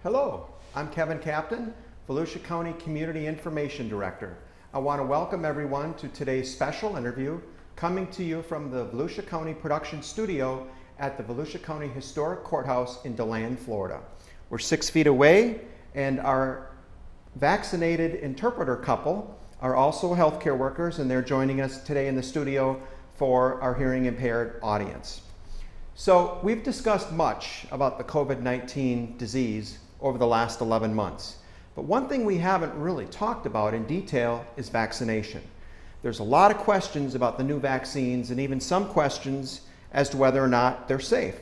Hello, I'm Kevin Captain, Volusia County Community Information Director. I want to welcome everyone to today's special interview coming to you from the Volusia County Production Studio at the Volusia County Historic Courthouse in DeLand, Florida. We're 6 feet away, and our vaccinated interpreter couple are also healthcare workers, and they're joining us today in the studio for our hearing impaired audience. So we've discussed much about the COVID-19 disease over the last 11 months. But one thing we haven't really talked about in detail is vaccination. There's a lot of questions about the new vaccines and even some questions as to whether or not they're safe.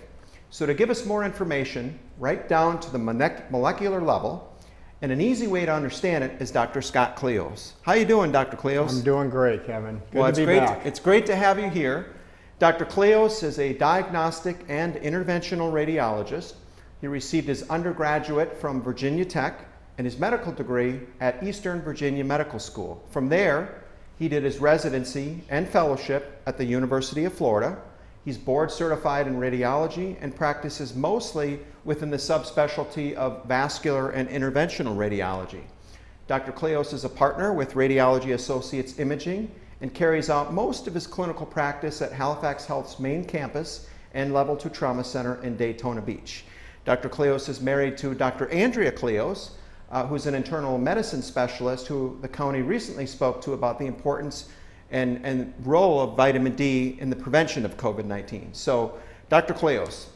So to give us more information, right down to the molecular level, and an easy way to understand it is Dr. Scott Klioze. How you doing, Dr. Klioze? I'm doing great, Kevin. Good to be back. It's great to have you here. Dr. Klioze is a diagnostic and interventional radiologist. He received his undergraduate from Virginia Tech and his medical degree at Eastern Virginia Medical School. From there, he did his residency and fellowship at the University of Florida. He's board certified in radiology and practices mostly within the subspecialty of vascular and interventional radiology. Dr. Klioze is a partner with Radiology Associates Imaging and carries out most of his clinical practice at Halifax Health's main campus and Level 2 Trauma Center in Daytona Beach. Dr. Klioze is married to Dr. Andrea Klioze, who's an internal medicine specialist who the county recently spoke to about the importance and role of vitamin D in the prevention of COVID-19. So, Dr. Klioze,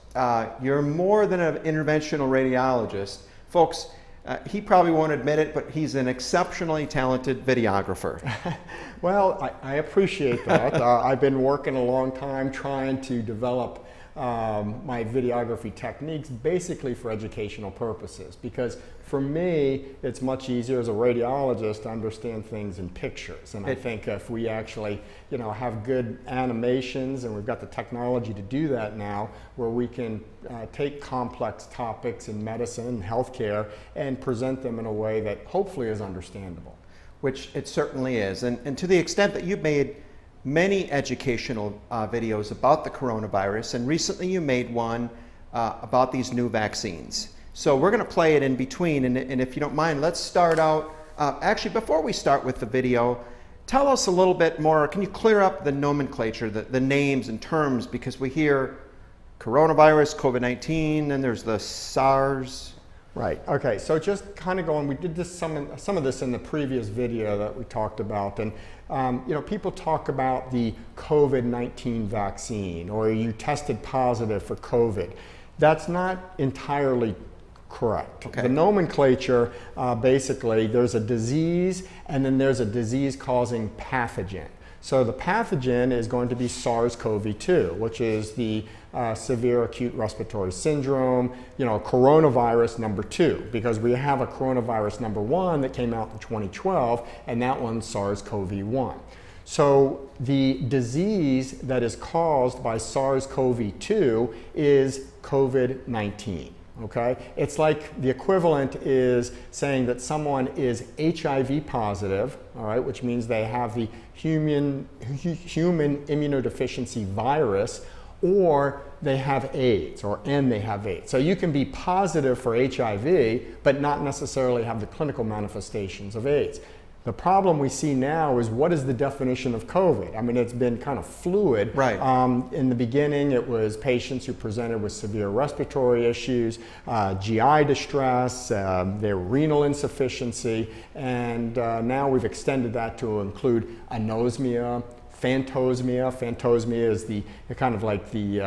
you're more than an interventional radiologist. Folks, he probably won't admit it, but he's an exceptionally talented videographer. Well, I appreciate that. I've been working a long time trying to develop my videography techniques basically for educational purposes, because for me it's much easier as a radiologist to understand things in pictures, and I think if we actually have good animations, and we've got the technology to do that now, where we can take complex topics in medicine and healthcare and present them in a way that hopefully is understandable. Which it certainly is, and to the extent that you've made many educational videos about the coronavirus, and recently you made one about these new vaccines. So we're going to play it in between, and if you don't mind, let's start out. Actually, before we start with the video, tell us a little bit more. Can you clear up the nomenclature, the names and terms, because we hear coronavirus, COVID-19, and there's the SARS. Right. Okay. So just kind of going, we did this some of this in the previous video that we talked about, and people talk about the COVID-19 vaccine, or you tested positive for COVID. That's not entirely correct. Okay. The nomenclature, basically, there's a disease, and then there's a disease-causing pathogen. So the pathogen is going to be SARS-CoV-2, which is the severe acute respiratory syndrome, coronavirus number 2, because we have a coronavirus number 1 that came out in 2012, and that one's SARS-CoV-1. So the disease that is caused by SARS-CoV-2 is COVID-19. Okay? It's like the equivalent is saying that someone is HIV positive, all right, which means they have the human immunodeficiency virus, or they have AIDS, and they have AIDS. So you can be positive for HIV, but not necessarily have the clinical manifestations of AIDS. The problem we see now is, what is the definition of COVID? I mean, it's been kind of fluid. Right. In the beginning, it was patients who presented with severe respiratory issues, GI distress, their renal insufficiency, and now we've extended that to include anosmia, phantosmia. Phantosmia is the kind of like the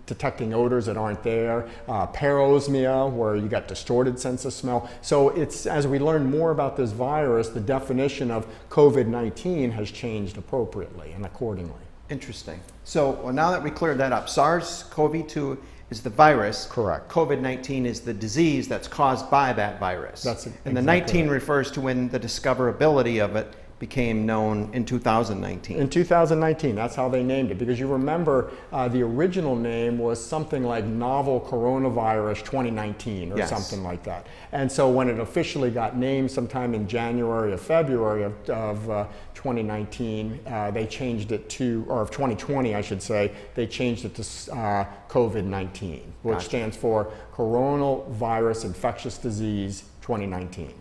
detecting odors that aren't there. Parosmia, where you got distorted sense of smell. So it's, as we learn more about this virus, the definition of COVID-19 has changed appropriately and accordingly. Interesting. So now that we cleared that up, SARS-CoV-2 is the virus. Correct. COVID-19 is the disease that's caused by that virus. That's exactly and the 19 right. refers to when the discoverability of it became known in 2019. In 2019, that's how they named it, because you remember the original name was something like novel coronavirus 2019 or something like that. And so when it officially got named sometime in January or February of 2019, they changed it to, or of 2020 I should say, they changed it to COVID-19, which stands for Coronavirus Infectious Disease 2019.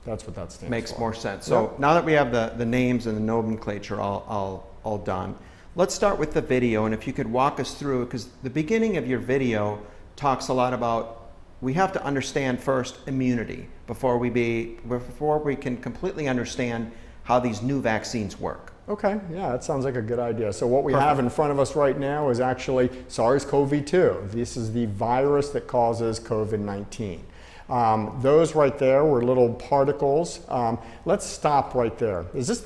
That's what that stands for. Makes more sense. So now that we have the names and the nomenclature all done, let's start with the video. And if you could walk us through, because the beginning of your video talks a lot about, we have to understand first immunity before we can completely understand how these new vaccines work. Okay, yeah, that sounds like a good idea. So what we have in front of us right now is actually SARS-CoV-2. This is the virus that causes COVID-19. Those right there were little particles. Let's stop right there. This is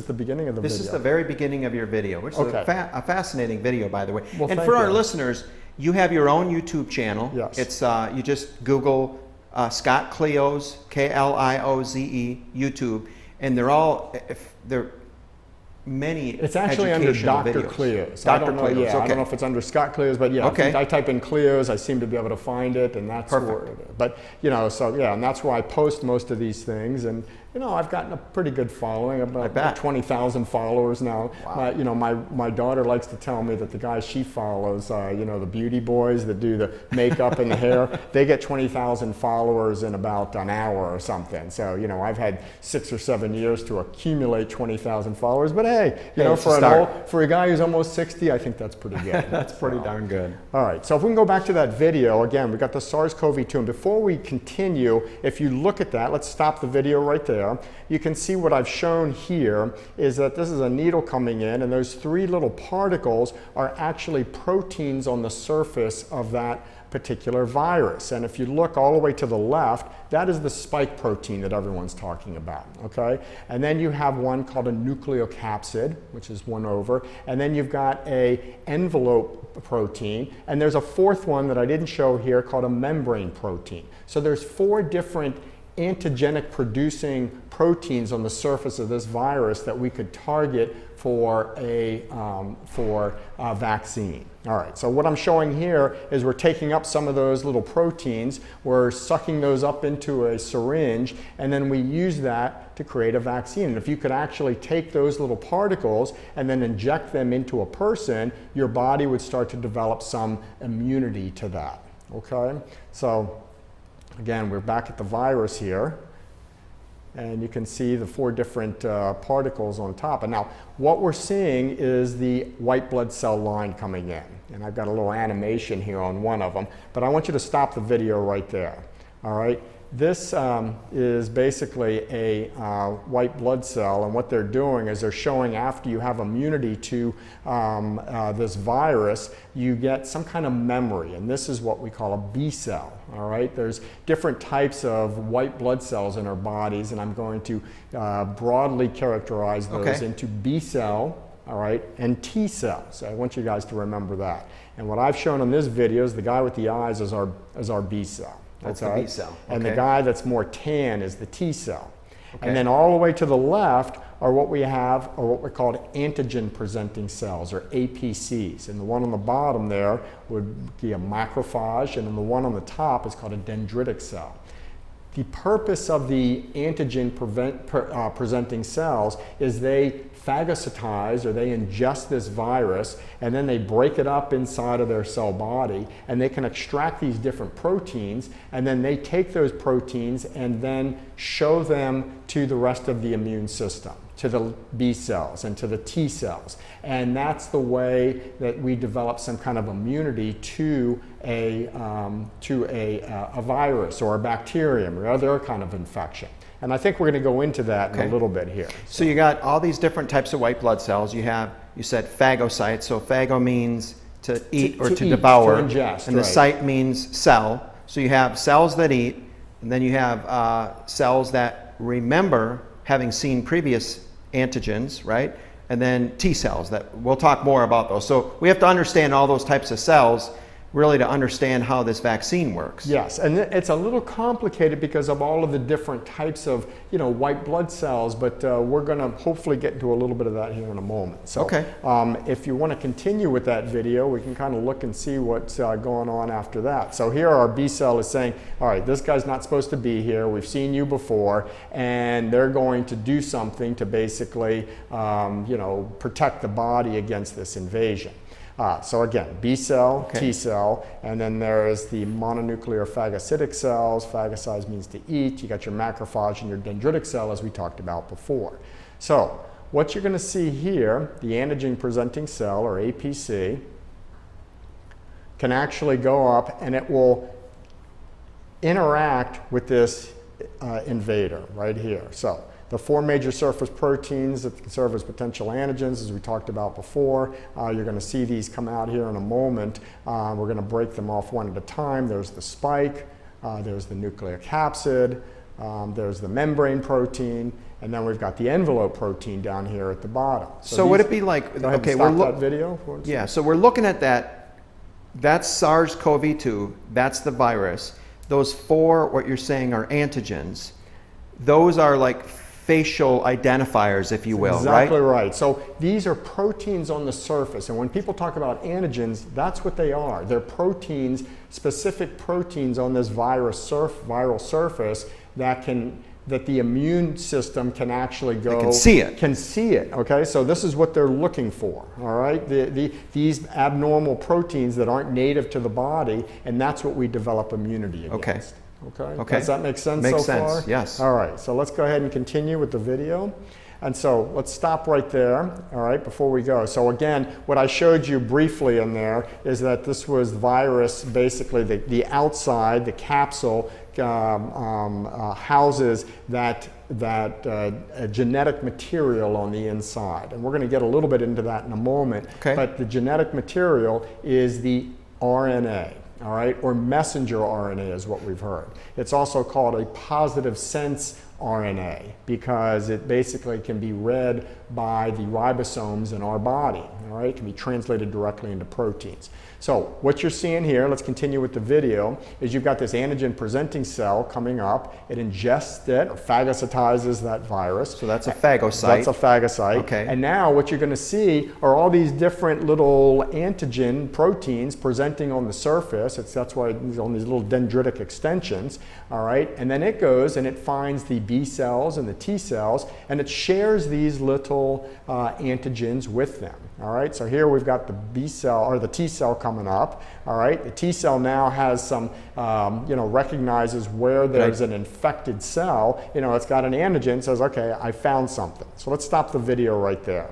the beginning of the video? This is the very beginning of your video, which is a fascinating video, by the way. Well, and for our listeners, you have your own YouTube channel. Yes. It's you just Google Scott Klioze, Klioze, YouTube, and they're many. It's actually under Dr. Klioze. Dr. Klioze. I don't know if it's under Scott Klioze, but yeah, I type in Klioze, I seem to be able to find it, and that's where it is. But and that's where I post most of these things, and I've gotten a pretty good following, about 20,000 followers now. Wow. My daughter likes to tell me that the guys she follows, the beauty boys that do the makeup and the hair, they get 20,000 followers in about an hour or something. So, I've had 6 or 7 years to accumulate 20,000 followers, but hey, for a guy who's almost 60, I think that's pretty good. That's pretty darn good. All right, so if we can go back to that video, again, we got the SARS-CoV-2, and before we continue, if you look at that, let's stop the video right there. You can see what I've shown here is that this is a needle coming in, and those 3 little particles are actually proteins on the surface of that particular virus. And if you look all the way to the left, that is the spike protein that everyone's talking about, okay? And then you have one called a nucleocapsid, which is one over, and then you've got a envelope protein, and there's a 4th one that I didn't show here called a membrane protein. So there's 4 different antigenic producing proteins on the surface of this virus that we could target for a vaccine. All right, so what I'm showing here is we're taking up some of those little proteins, we're sucking those up into a syringe, and then we use that to create a vaccine. And if you could actually take those little particles and then inject them into a person, your body would start to develop some immunity to that, okay? So again, we're back at the virus here, and you can see the 4 different particles on top. And now, what we're seeing is the white blood cell line coming in. And I've got a little animation here on one of them, but I want you to stop the video right there, all right? This is basically a white blood cell, and what they're doing is they're showing after you have immunity to this virus, you get some kind of memory, and this is what we call a B cell, all right? There's different types of white blood cells in our bodies, and I'm going to broadly characterize those into B cell, all right, and T cells. So I want you guys to remember that. And what I've shown on this video is the guy with the eyes is our B cell. That's the B cell. And the guy that's more tan is the T cell. And then all the way to the left are what we have, or what we call antigen presenting cells, or APCs. And the one on the bottom there would be a macrophage, and then the one on the top is called a dendritic cell. The purpose of the antigen presenting cells is they phagocytize, or they ingest this virus, and then they break it up inside of their cell body, and they can extract these different proteins, and then they take those proteins and then show them to the rest of the immune system, to the B cells and to the T cells. And that's the way that we develop some kind of immunity to a virus or a bacterium or other kind of infection. And I think we're going to go into that in a little bit here. So you got all these different types of white blood cells. You said phagocytes. So phago means to eat or to devour. To ingest, and the cyte means cell. So you have cells that eat, and then you have cells that remember having seen previous antigens, right? And then T cells, that we'll talk more about those. So we have to understand all those types of cells really to understand how this vaccine works. Yes, and it's a little complicated because of all of the different types of, white blood cells, but we're going to hopefully get into a little bit of that here in a moment. So, okay. If you want to continue with that video, we can kind of look and see what's going on after that. So here our B cell is saying, all right, this guy's not supposed to be here. We've seen you before, and they're going to do something to basically, protect the body against this invasion. So again, B cell, okay. T cell, and then there's the mononuclear phagocytic cells. Phagocyze means to eat. You got your macrophage and your dendritic cell, as we talked about before. So what you're going to see here, the antigen presenting cell, or APC, can actually go up and it will interact with this invader right here. So the 4 major surface proteins that can serve as potential antigens, as we talked about before. You're going to see these come out here in a moment. We're going to break them off one at a time. There's the spike, there's the nucleic capsid, there's the membrane protein, and then we've got the envelope protein down here at the bottom. So would it be like, go ahead okay, and stop that video. Yeah, so we're looking at that. That's SARS-CoV-2. That's the virus. Those 4, what you're saying, are antigens. Those are like facial identifiers, if you will, exactly right? Right. So these are proteins on the surface, and when people talk about antigens, that's what they are. They're proteins, specific proteins on this viral surface that the immune system can actually go. They can see it. Can see it. Okay. So this is what they're looking for. All right. These abnormal proteins that aren't native to the body, and that's what we develop immunity against. Okay. Does that make sense so far? Makes sense, yes. All right, so let's go ahead and continue with the video. And so let's stop right there, all right, before we go. So again, what I showed you briefly in there is that this was virus, basically the outside, the capsule houses that genetic material on the inside. And we're going to get a little bit into that in a moment. Okay. But the genetic material is the RNA. All right, or messenger RNA is what we've heard. It's also called a positive sense RNA because it basically can be read by the ribosomes in our body. All right, it can be translated directly into proteins. So what you're seeing here, let's continue with the video, is you've got this antigen presenting cell coming up. It ingests it or phagocytizes that virus. So that's a phagocyte. That's a phagocyte. Okay. And now what you're going to see are all these different little antigen proteins presenting on the surface. That's why it's on these little dendritic extensions. All right. And then it goes and it finds the B cells and the T cells, and it shares these little antigens with them. All right, so here we've got the B cell or the T cell coming up. All right, the T cell now has some, recognizes where there's an infected cell. It's got an antigen, says, okay, I found something. So let's stop the video right there.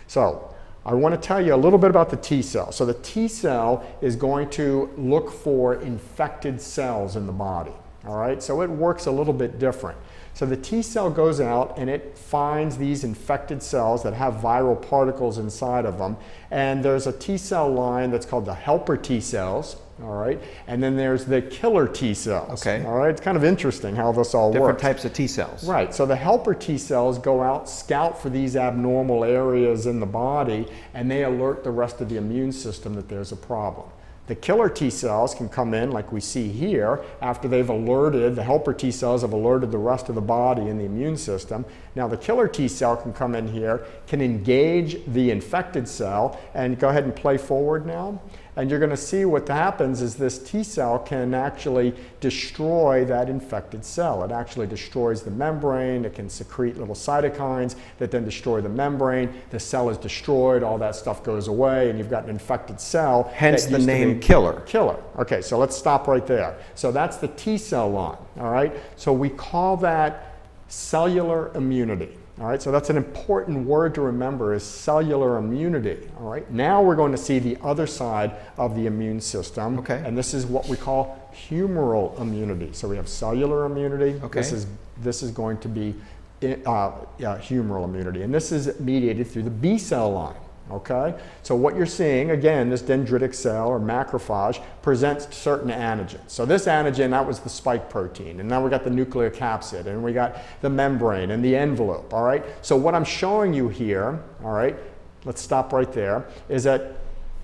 So I want to tell you a little bit about the T cell. So the T cell is going to look for infected cells in the body. All right, so it works a little bit different. So the T cell goes out and it finds these infected cells that have viral particles inside of them. And there's a T cell line that's called the helper T cells. All right. And then there's the killer T cells. Okay. All right. It's kind of interesting how this all works. Different types of T cells. Right. So the helper T cells go out, scout for these abnormal areas in the body, and they alert the rest of the immune system that there's a problem. The killer T cells can come in like we see here after they've alerted, the helper T cells have alerted the rest of the body and the immune system. Now the killer T cell can come in here, can engage the infected cell, and go ahead and play forward now. And you're going to see what happens is this T cell can actually destroy that infected cell. It actually destroys the membrane. It can secrete little cytokines that then destroy the membrane. The cell is destroyed. All that stuff goes away, and you've got an infected cell. Hence the name killer. Killer. Okay, so let's stop right there. So that's the T cell line. All right. So we call that cellular immunity. All right, so that's an important word to remember is cellular immunity. All right, now we're going to see the other side of the immune system. Okay. And this is what we call humoral immunity. So we have cellular immunity. Okay. This is going to be humoral immunity. And this is mediated through the B cell line. Okay, so what you're seeing, again, this dendritic cell or macrophage presents certain antigens. So this antigen, that was the spike protein, and now we got the nucleic capsid, and we got the membrane and the envelope, all right? So what I'm showing you here, all right, let's stop right there, is that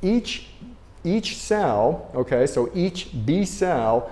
each each cell, okay, so each B cell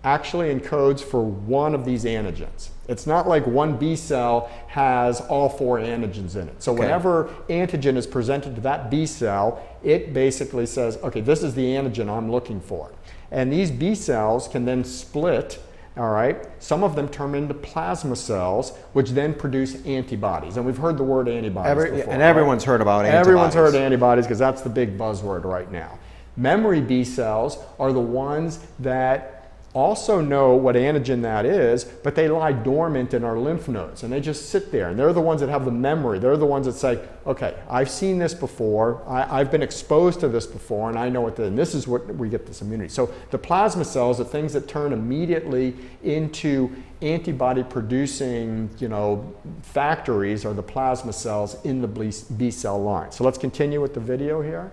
actually encodes for one of these antigens. It's not like one B cell has all 4 antigens in it. So whenever antigen is presented to that B cell, it basically says, okay, this is the antigen I'm looking for. And these B cells can then split, all right? Some of them turn into plasma cells, which then produce antibodies. And we've heard the word antibodies before. And everyone's heard about antibodies. Everyone's heard antibodies because that's the big buzzword right now. Memory B cells are the ones that also know what antigen that is, but they lie dormant in our lymph nodes, and they just sit there, and they're the ones that have the memory. They're the ones that say, okay, I've seen this before, I've been exposed to this before, and I know what and this is what we get this immunity. So the plasma cells, the things that turn immediately into antibody producing, factories, are the plasma cells in the B cell line. So let's continue with the video here.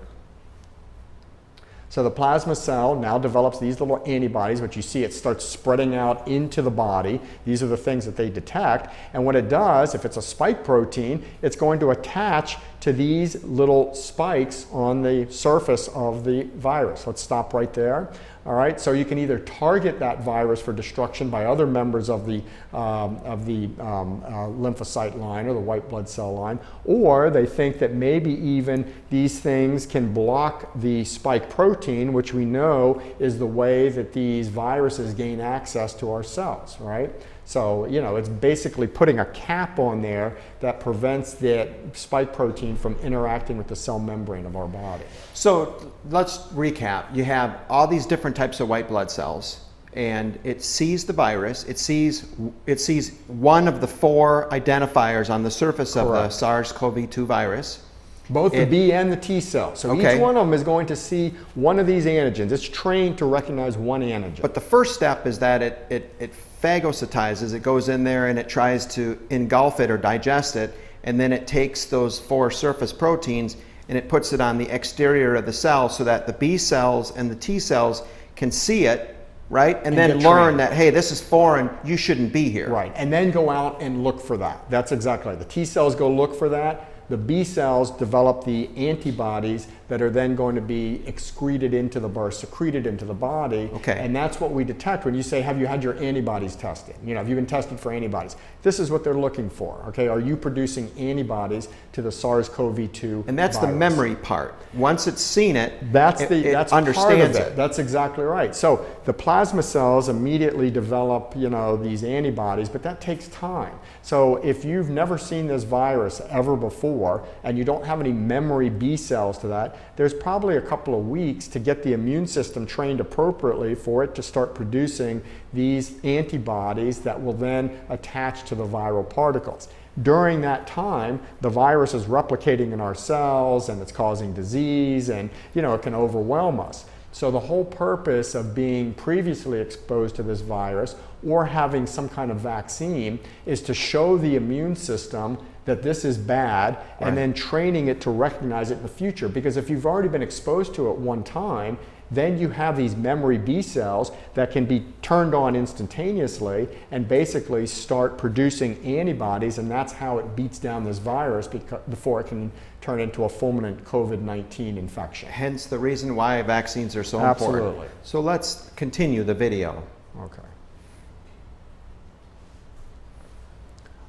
So the plasma cell now develops these little antibodies, which you see it starts spreading out into the body. These are the things that they detect. And what it does, if it's a spike protein, it's going to attach to these little spikes on the surface of the virus. Let's stop right there. All right, so you can either target that virus for destruction by other members of the lymphocyte line or the white blood cell line, or they think that maybe even these things can block the spike protein, which we know is the way that these viruses gain access to our cells, right? So, it's basically putting a cap on there that prevents the spike protein from interacting with the cell membrane of our body. So let's recap. You have all these different types of white blood cells, and it sees the virus. It sees one of the 4 identifiers on the surface of the SARS-CoV-2 virus. Both the B and the T cell. So each one of them is going to see one of these antigens. It's trained to recognize one antigen. But the first step is that it phagocytizes. It goes in there and it tries to engulf it or digest it, and then it takes those 4 surface proteins and it puts it on the exterior of the cell so that the B cells and the T cells can see it, right? And then learn that, hey, this is foreign, you shouldn't be here. Right, and then go out and look for that. That's exactly right. The T cells go look for that. The B cells develop the antibodies that are then going to be secreted into the body. Okay. And that's what we detect when you say, have you had your antibodies tested? Have you been tested for antibodies? This is what they're looking for, okay? Are you producing antibodies to the SARS-CoV-2 And that's virus? the memory part. Once it's seen it, that's it understands it. That's exactly right. So the plasma cells immediately develop, these antibodies, but that takes time. So if you've never seen this virus ever before, and you don't have any memory B cells to that, there's probably a couple of weeks to get the immune system trained appropriately for it to start producing these antibodies that will then attach to the viral particles. During that time, the virus is replicating in our cells and it's causing disease, and it can overwhelm us. So the whole purpose of being previously exposed to this virus or having some kind of vaccine is to show the immune system that this is bad, and then training it to recognize it in the future. Because if you've already been exposed to it one time, then you have these memory B cells that can be turned on instantaneously and basically start producing antibodies, and that's how it beats down this virus before it can turn into a fulminant COVID-19 infection. Hence the reason why vaccines are so important. Absolutely. So let's continue the video. Okay.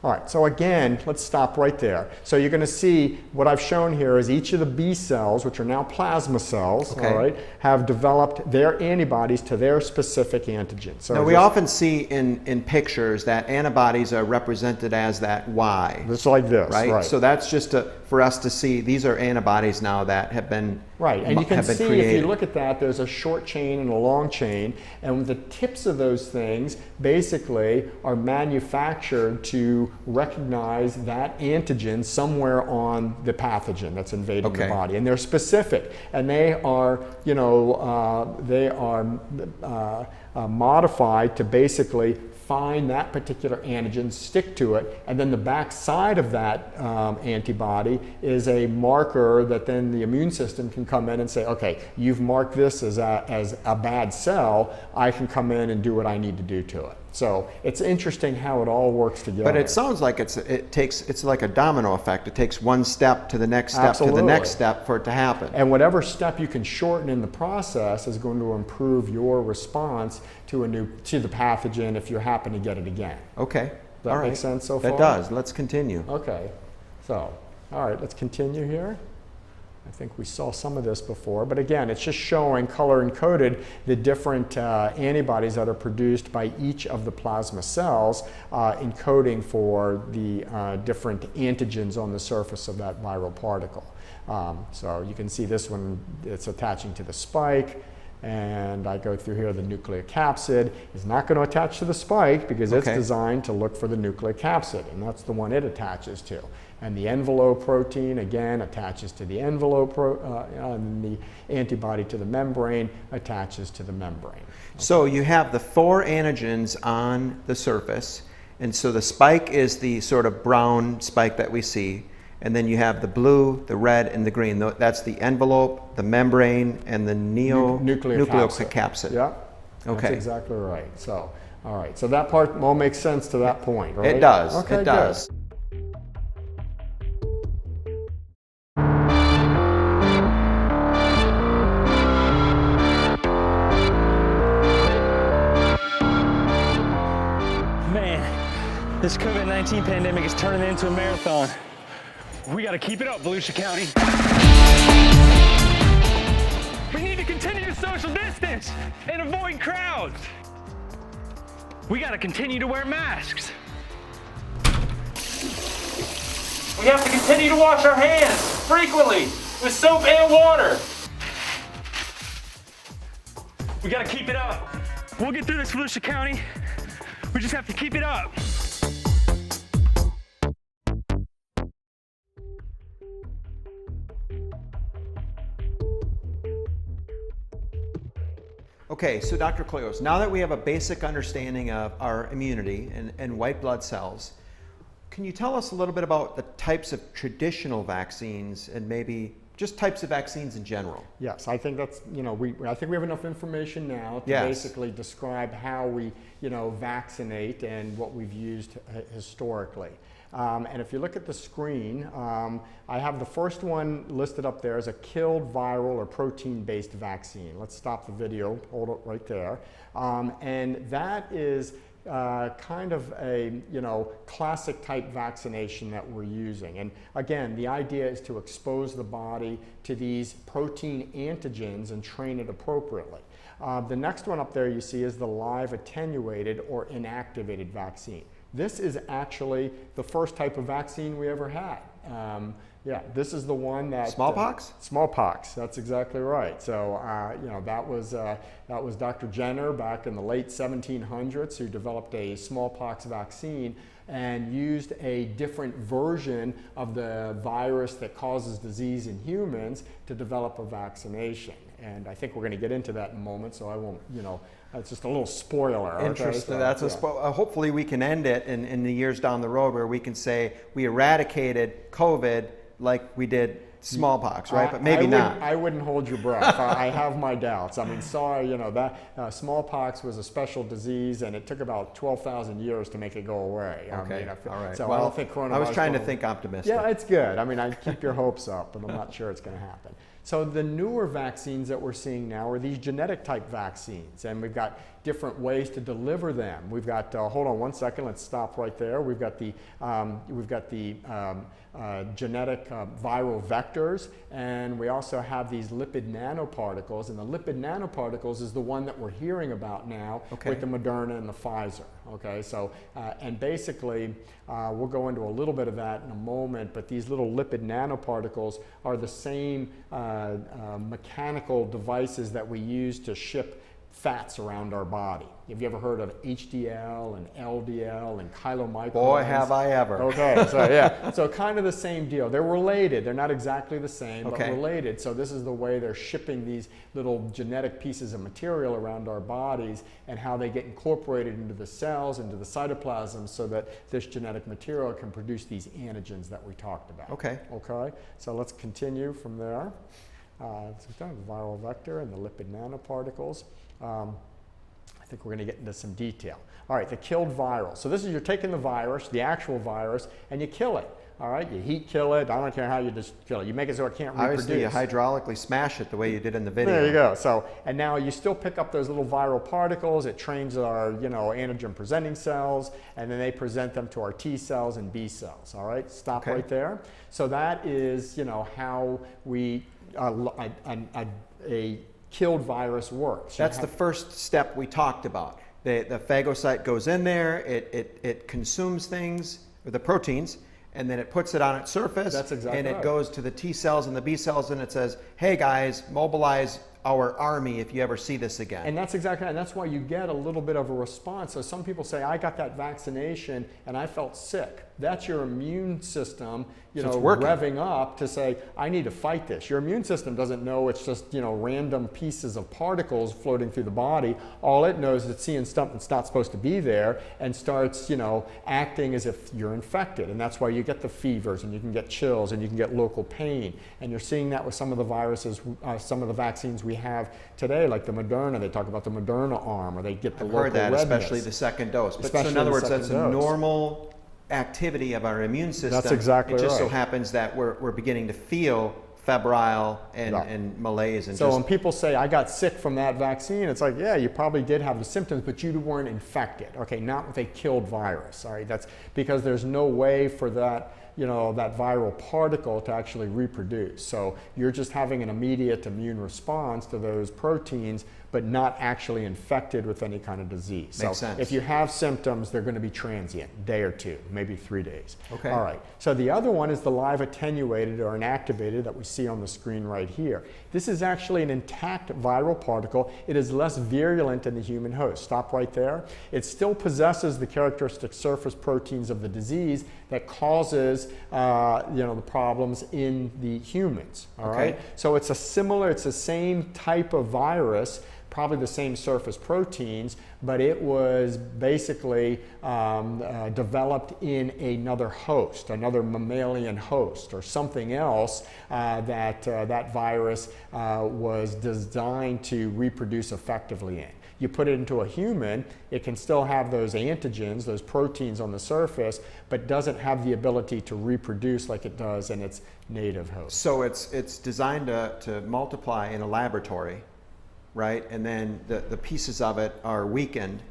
All right, so again, let's stop right there. So you're going to see what I've shown here is each of the B cells, which are now plasma cells, all right, have developed their antibodies to their specific antigen. So now we often see in pictures that antibodies are represented as that Y. It's like this, right? So that's just for us to see these are antibodies now that have been right, and you can see created. If you look at that, there's a short chain and a long chain, and the tips of those things basically are manufactured to recognize that antigen somewhere on the pathogen that's invading the body, and they're specific, and they are, modified to basically find that particular antigen, stick to it, and then the back side of that antibody is a marker that then the immune system can come in and say, okay, you've marked this as a bad cell, I can come in and do what I need to do to it. So it's interesting how it all works together. But it sounds like it's like a domino effect. It takes one step to the next step to the next step for it to happen. And whatever step you can shorten in the process is going to improve your response to the pathogen if you happen to get it again. Okay. Does that make sense so far? That does. Let's continue. Okay. So, all right, let's continue here. I think we saw some of this before, but again, it's just showing color encoded the different antibodies that are produced by each of the plasma cells, encoding for the different antigens on the surface of that viral particle. So you can see this one, it's attaching to the spike, and I go through here, the nucleocapsid is not going to attach to the spike because it's designed to look for the nucleocapsid, and that's the one it attaches to. And the envelope protein, again, attaches to the envelope, and the antibody to the membrane attaches to the membrane. Okay. So you have the 4 antigens on the surface, and so the spike is the sort of brown spike that we see, and then you have the blue, the red, and the green. That's the envelope, the membrane, and the nucleocapsid. Yeah, okay. That's exactly right. So, all right, so that part all makes sense to that point, right? It does, okay, it does. Good. This COVID-19 pandemic is turning into a marathon. We gotta keep it up, Volusia County. We need to continue to social distance and avoid crowds. We gotta continue to wear masks. We have to continue to wash our hands frequently with soap and water. We gotta keep it up. We'll get through this, Volusia County. We just have to keep it up. Okay, so Dr. Klioze, now that we have a basic understanding of our immunity and white blood cells, can you tell us a little bit about the types of traditional vaccines and maybe just types of vaccines in general? Yes, I think that's, I think we have enough information now to basically describe how we, vaccinate and what we've used historically. And if you look at the screen, I have the first one listed up there as a killed viral or protein-based vaccine. Let's stop the video, hold it right there. And that is kind of a classic type vaccination that we're using. And again, the idea is to expose the body to these protein antigens and train it appropriately. The next one up there you see is the live attenuated or inactivated vaccine. This is actually the first type of vaccine we ever had. Yeah, this is the one that... Smallpox? Smallpox, that's exactly right. So, that was Dr. Jenner back in the late 1700s who developed a smallpox vaccine and used a different version of the virus that causes disease in humans to develop a vaccination. And I think we're going to get into that in a moment, so I won't, that's just a little spoiler. Interesting. Okay? So, that's hopefully we can end it in the years down the road where we can say we eradicated COVID like we did smallpox, right? But maybe not. I wouldn't hold your breath. I have my doubts. I mean, sorry, that smallpox was a special disease, and it took about 12,000 years to make it go away. Okay, all right. So well, I don't think coronavirus... I was trying to think optimistic. Yeah, it's good. I mean, I keep your hopes up, but I'm not sure it's going to happen. So the newer vaccines that we're seeing now are these genetic type vaccines, and we've got different ways to deliver them. We've got, hold on one second, let's stop right there. We've got the genetic viral vectors, and we also have these lipid nanoparticles, and the lipid nanoparticles is the one that we're hearing about now with the Moderna and the Pfizer. Okay, so and basically we'll go into a little bit of that in a moment, but these little lipid nanoparticles are the same mechanical devices that we use to ship fats around our body. Have you ever heard of HDL and LDL and chylomicrons? Boy, have I ever. Okay, so yeah, so kind of the same deal. They're related. They're not exactly the same, but related. So this is the way they're shipping these little genetic pieces of material around our bodies and how they get incorporated into the cells, into the cytoplasm, so that this genetic material can produce these antigens that we talked about. Okay. Okay, so let's continue from there. the viral vector and the lipid nanoparticles. I think we're going to get into some detail. All right, the killed virus. So this is, you're taking the virus, the actual virus, and you kill it. All right, you heat kill it. I don't care how you just kill it. You make it so it can't reproduce. Obviously, you hydraulically smash it the way you did in the video. There you go. So, and now you still pick up those little viral particles. It trains our, antigen presenting cells, and then they present them to our T cells and B cells. All right, stop right there. So that is, how we a killed virus works. That's the first step we talked about. The phagocyte goes in there. It consumes things, or the proteins, and then it puts it on its surface. That's exactly and it right. goes to the T cells and the B cells, and it says, hey guys, mobilize our army if you ever see this again. And that's exactly right. And that's why you get a little bit of a response. So some people say, I got that vaccination and I felt sick. That's your immune system, revving up to say, I need to fight this. Your immune system doesn't know it's just, random pieces of particles floating through the body. All it knows is it's seeing stuff that's not supposed to be there and starts, acting as if you're infected. And that's why you get the fevers and you can get chills and you can get local pain. And you're seeing that with some of the viruses, some of the vaccines we have today, like the Moderna. They talk about the Moderna arm, or they get the local redness. I've heard that, especially the second dose. But so in other words, that's a normal activity of our immune system. That's exactly right. It just so happens that we're beginning to feel febrile and malaise. And so when people say, I got sick from that vaccine, it's like, yeah, you probably did have the symptoms, but you weren't infected. Okay, not with a killed virus. All right, that's because there's no way for that, that viral particle to actually reproduce. So you're just having an immediate immune response to those proteins, but not actually infected with any kind of disease. Makes sense. If you have symptoms, they're going to be transient, day or two, maybe 3 days. Okay. All right. So the other one is the live attenuated or inactivated that we see on the screen right here. This is actually an intact viral particle. It is less virulent in the human host. Stop right there. It still possesses the characteristic surface proteins of the disease that causes the problems in the humans. All right. So it's the same type of virus, probably the same surface proteins, but it was basically developed in another host, another mammalian host, or something else that virus was designed to reproduce effectively in. You put it into a human, it can still have those antigens, those proteins on the surface, but doesn't have the ability to reproduce like it does in its native host. So it's designed to multiply in a laboratory, right? And then the pieces of it are weakened,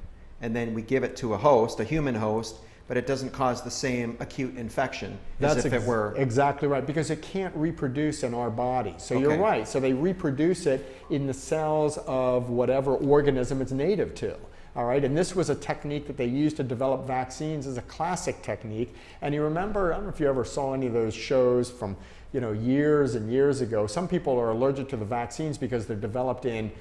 and then we give it to a host, a human host, but it doesn't cause the same acute infection as if it were. Exactly right, because it can't reproduce in our body. So you're right. So they reproduce it in the cells of whatever organism it's native to. All right, and this was a technique that they used to develop vaccines as a classic technique. And you remember, I don't know if you ever saw any of those shows from years and years ago. Some people are allergic to the vaccines because they're developed in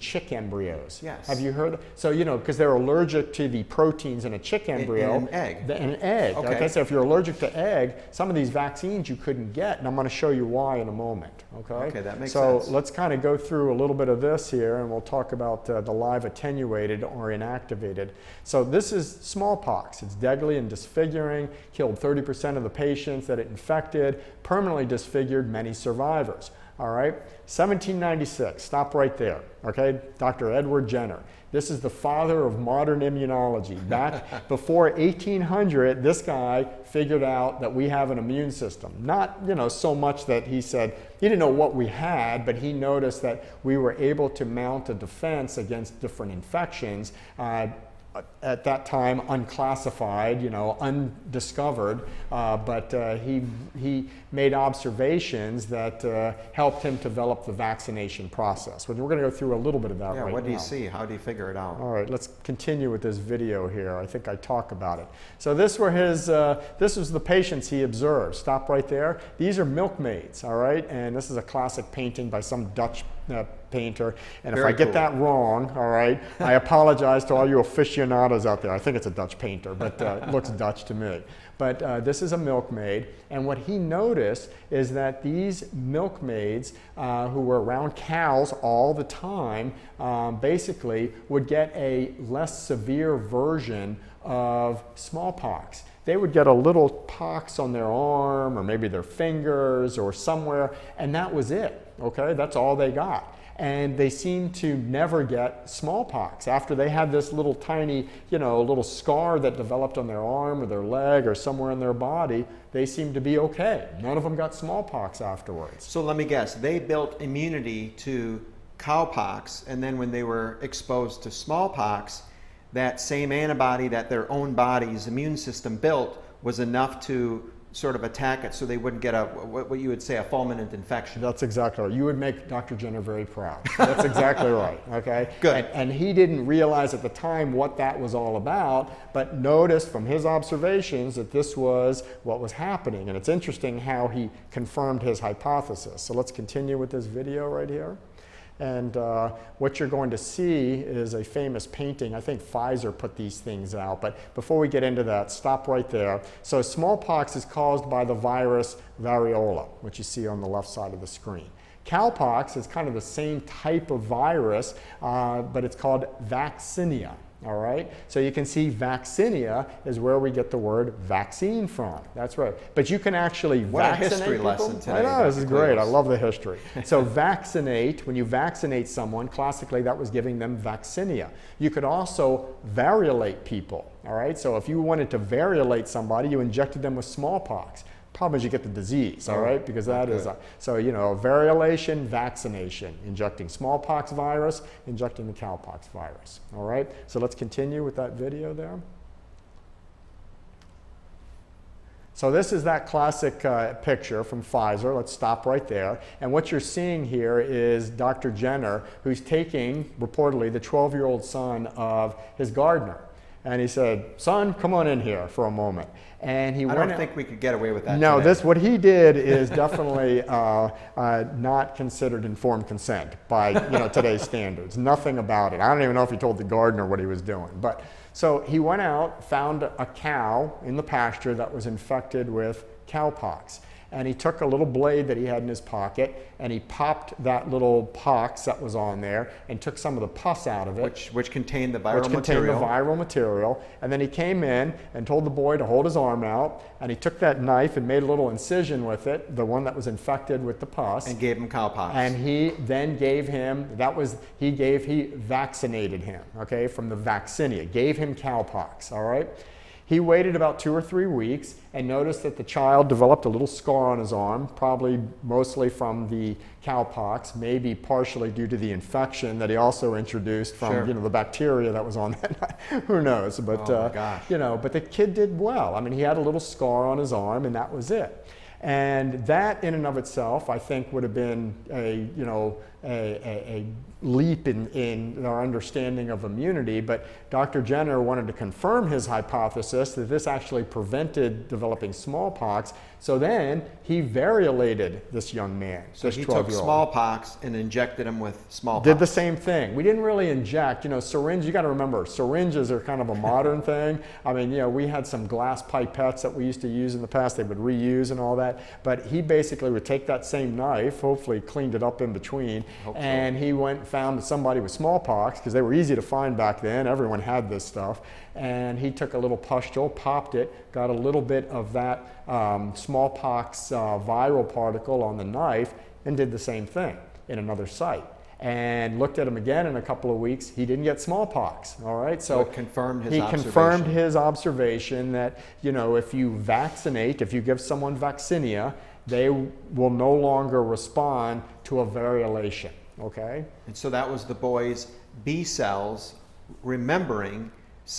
chick embryos. Yes. Have you heard? So, because they're allergic to the proteins in a chick embryo. In an egg. An egg. Okay. So if you're allergic to egg, some of these vaccines you couldn't get, and I'm going to show you why in a moment. Okay, that makes sense. So let's kind of go through a little bit of this here, and we'll talk about the live attenuated or inactivated. So this is smallpox. It's deadly and disfiguring, killed 30% of the patients that it infected, permanently disfigured many survivors. All right, 1796, stop right there, okay? Dr. Edward Jenner. This is the father of modern immunology. Back before 1800, this guy figured out that we have an immune system. Not, so much that he said, he didn't know what we had, but he noticed that we were able to mount a defense against different infections. At that time, unclassified, undiscovered, but he made observations that helped him develop the vaccination process. We're going to go through a little bit of that right now. Yeah, what do you see? How do you figure it out? All right, let's continue with this video here. I think I talk about it. So this was the patients he observed. Stop right there. These are milkmaids, all right? And this is a classic painting by some Dutch painter, and if I get that wrong, all right, I apologize to all you aficionados out there. I think it's a Dutch painter, but it looks Dutch to me. But this is a milkmaid, and what he noticed is that these milkmaids who were around cows all the time basically would get a less severe version of smallpox. They would get a little pox on their arm or maybe their fingers or somewhere, and that was it, okay? That's all they got. And they seemed to never get smallpox. After they had this little tiny, little scar that developed on their arm or their leg or somewhere in their body, they seemed to be okay. None of them got smallpox afterwards. So let me guess, they built immunity to cowpox, and then when they were exposed to smallpox, that same antibody that their own body's immune system built was enough to sort of attack it so they wouldn't get what you would say a fulminant infection. That's exactly right. You would make Dr. Jenner very proud. That's exactly right, okay? Good. And he didn't realize at the time what that was all about, but noticed from his observations that this was what was happening. And it's interesting how he confirmed his hypothesis. So let's continue with this video right here. And what you're going to see is a famous painting. I think Pfizer put these things out, but before we get into that, stop right there. So smallpox is caused by the virus variola, which you see on the left side of the screen. Cowpox is kind of the same type of virus, but it's called vaccinia. All right, so you can see vaccinia is where we get the word vaccine from. That's right. But you can actually vaccinate a history people. lesson today. I know, this is great. I Klioze. love the history. So vaccinate, when you vaccinate someone, classically that was giving them vaccinia. You could also variolate people. All right, so if you wanted to variolate somebody, you injected them with smallpox. Problem is you get the disease, all right, because that is, so variolation, vaccination, injecting smallpox virus, injecting the cowpox virus, all right? So let's continue with that video there. So this is that classic picture from Pfizer. Let's stop right there. And what you're seeing here is Dr. Jenner, who's taking, reportedly, the 12-year-old son of his gardener. And he said, son, come on in here for a moment. And he I don't think we could get away with that No, today. what he did is definitely not considered informed consent by today's standards. Nothing about it. I don't even know if he told the gardener what he was doing. But so he went out, found a cow in the pasture that was infected with cowpox. And he took a little blade that he had in his pocket and he popped that little pox that was on there and took some of the pus out of it. Which contained the viral material. And then he came in and told the boy to hold his arm out, and he took that knife and made a little incision with it, the one that was infected with the pus. And gave him cowpox. And he then gave him, he vaccinated him, okay, from the vaccinia, gave him cowpox, all right? He waited about 2 or 3 weeks and noticed that the child developed a little scar on his arm, probably mostly from the cowpox, maybe partially due to the infection that he also introduced from the bacteria that was on that. Who knows? But but the kid did well. I mean, he had a little scar on his arm, and that was it. And that, in and of itself, I think would have been a leap in our understanding of immunity. But Dr. Jenner wanted to confirm his hypothesis that this actually prevented developing smallpox. So then he variolated this young man. So he took smallpox and injected him with smallpox. Did the same thing. We didn't really inject, syringe, you got to remember, syringes are kind of a modern thing. I mean, we had some glass pipettes that we used to use in the past, they would reuse and all that. But he basically would take that same knife, hopefully cleaned it up in between, and he went and found somebody with smallpox, because they were easy to find back then. Everyone had this stuff. And he took a little pustule, popped it, got a little bit of that smallpox viral particle on the knife, and did the same thing in another site. And looked at him again in a couple of weeks. He didn't get smallpox. All right, so it confirmed his observation. Confirmed his observation that if you vaccinate, if you give someone vaccinia, they will no longer respond to a variolation. Okay. And so that was the boy's B cells remembering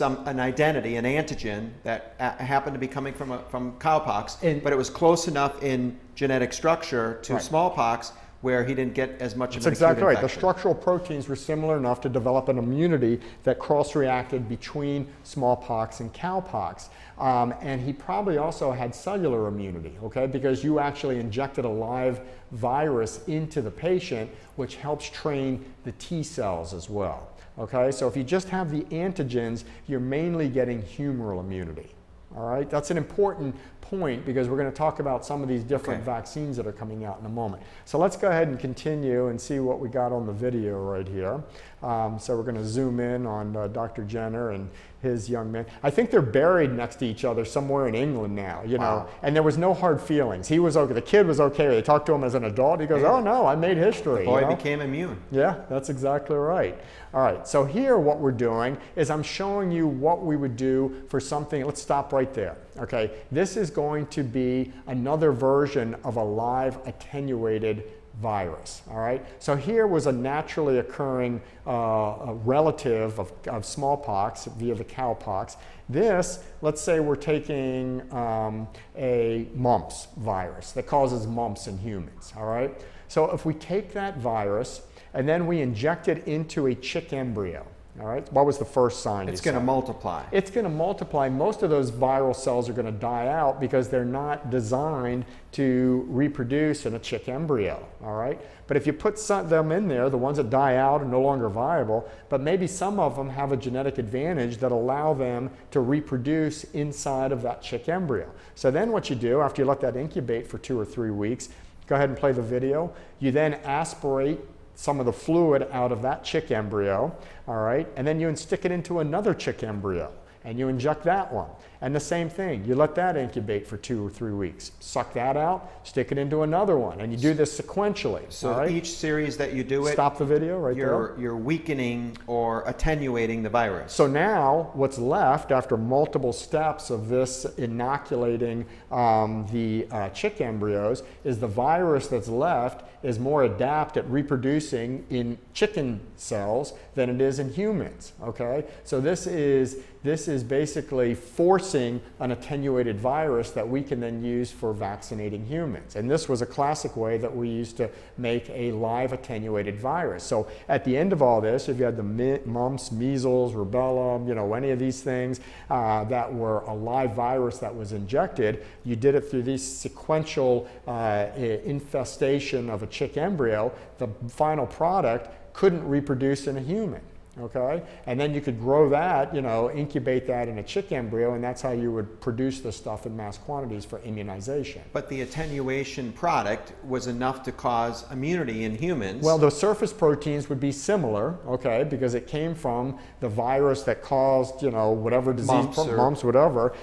an identity, an antigen that happened to be coming from cowpox, but it was close enough in genetic structure to smallpox where he didn't get as much of an acute infection. That's exactly right. The structural proteins were similar enough to develop an immunity that cross-reacted between smallpox and cowpox. And he probably also had cellular immunity, okay, because you actually injected a live virus into the patient, which helps train the T cells as well. Okay, so if you just have the antigens, you're mainly getting humoral immunity. All right, that's an important point because we're going to talk about some of these different vaccines that are coming out in a moment. So let's go ahead and continue and see what we got on the video right here. So we're going to zoom in on Dr. Jenner and his young man. I think they're buried next to each other somewhere in England now, you know, and there was no hard feelings. He was okay. The kid was okay. They talked to him as an adult. He goes, oh no, I made history. The boy you know? became immune. Yeah, that's exactly right. All right, so here what we're doing is I'm showing you what we would do for something. Let's stop right there, okay? This is going to be another version of a live attenuated virus, all right? So here was a naturally occurring a relative of smallpox via the cowpox. This, let's say we're taking a mumps virus that causes mumps in humans, all right? So if we take that virus and then we inject it into a chick embryo, all right? What was the first sign? It's going to multiply. It's going to multiply. Most of those viral cells are going to die out because they're not designed to reproduce in a chick embryo, all right? But if you put them in there, the ones that die out are no longer viable, but maybe some of them have a genetic advantage that allow them to reproduce inside of that chick embryo. So then what you do after you let that incubate for 2 or 3 weeks, go ahead and play the video. You then aspirate some of the fluid out of that chick embryo, all right? And then you stick it into another chick embryo and you inject that one. And the same thing, you let that incubate for 2 or 3 weeks. Suck that out, stick it into another one, and you do this sequentially. So all right? each series that you do it, stop the video right there. You're weakening or attenuating the virus. So now what's left after multiple steps of this inoculating the chick embryos is the virus that's left is more adept at reproducing in chicken cells than it is in humans, okay? So this is basically forcing an attenuated virus that we can then use for vaccinating humans. And this was a classic way that we used to make a live attenuated virus. So at the end of all this, if you had the mumps, measles, rubella, you know, any of these things that were a live virus that was injected, you did it through this sequential infestation of a chick embryo. The final product couldn't reproduce in a human. Okay, and then you could grow that, you know, incubate that in a chick embryo, and that's how you would produce the stuff in mass quantities for immunization. But the attenuation product was enough to cause immunity in humans. Well, the surface proteins would be similar, okay, because it came from the virus that caused, you know, whatever disease, mumps, whatever.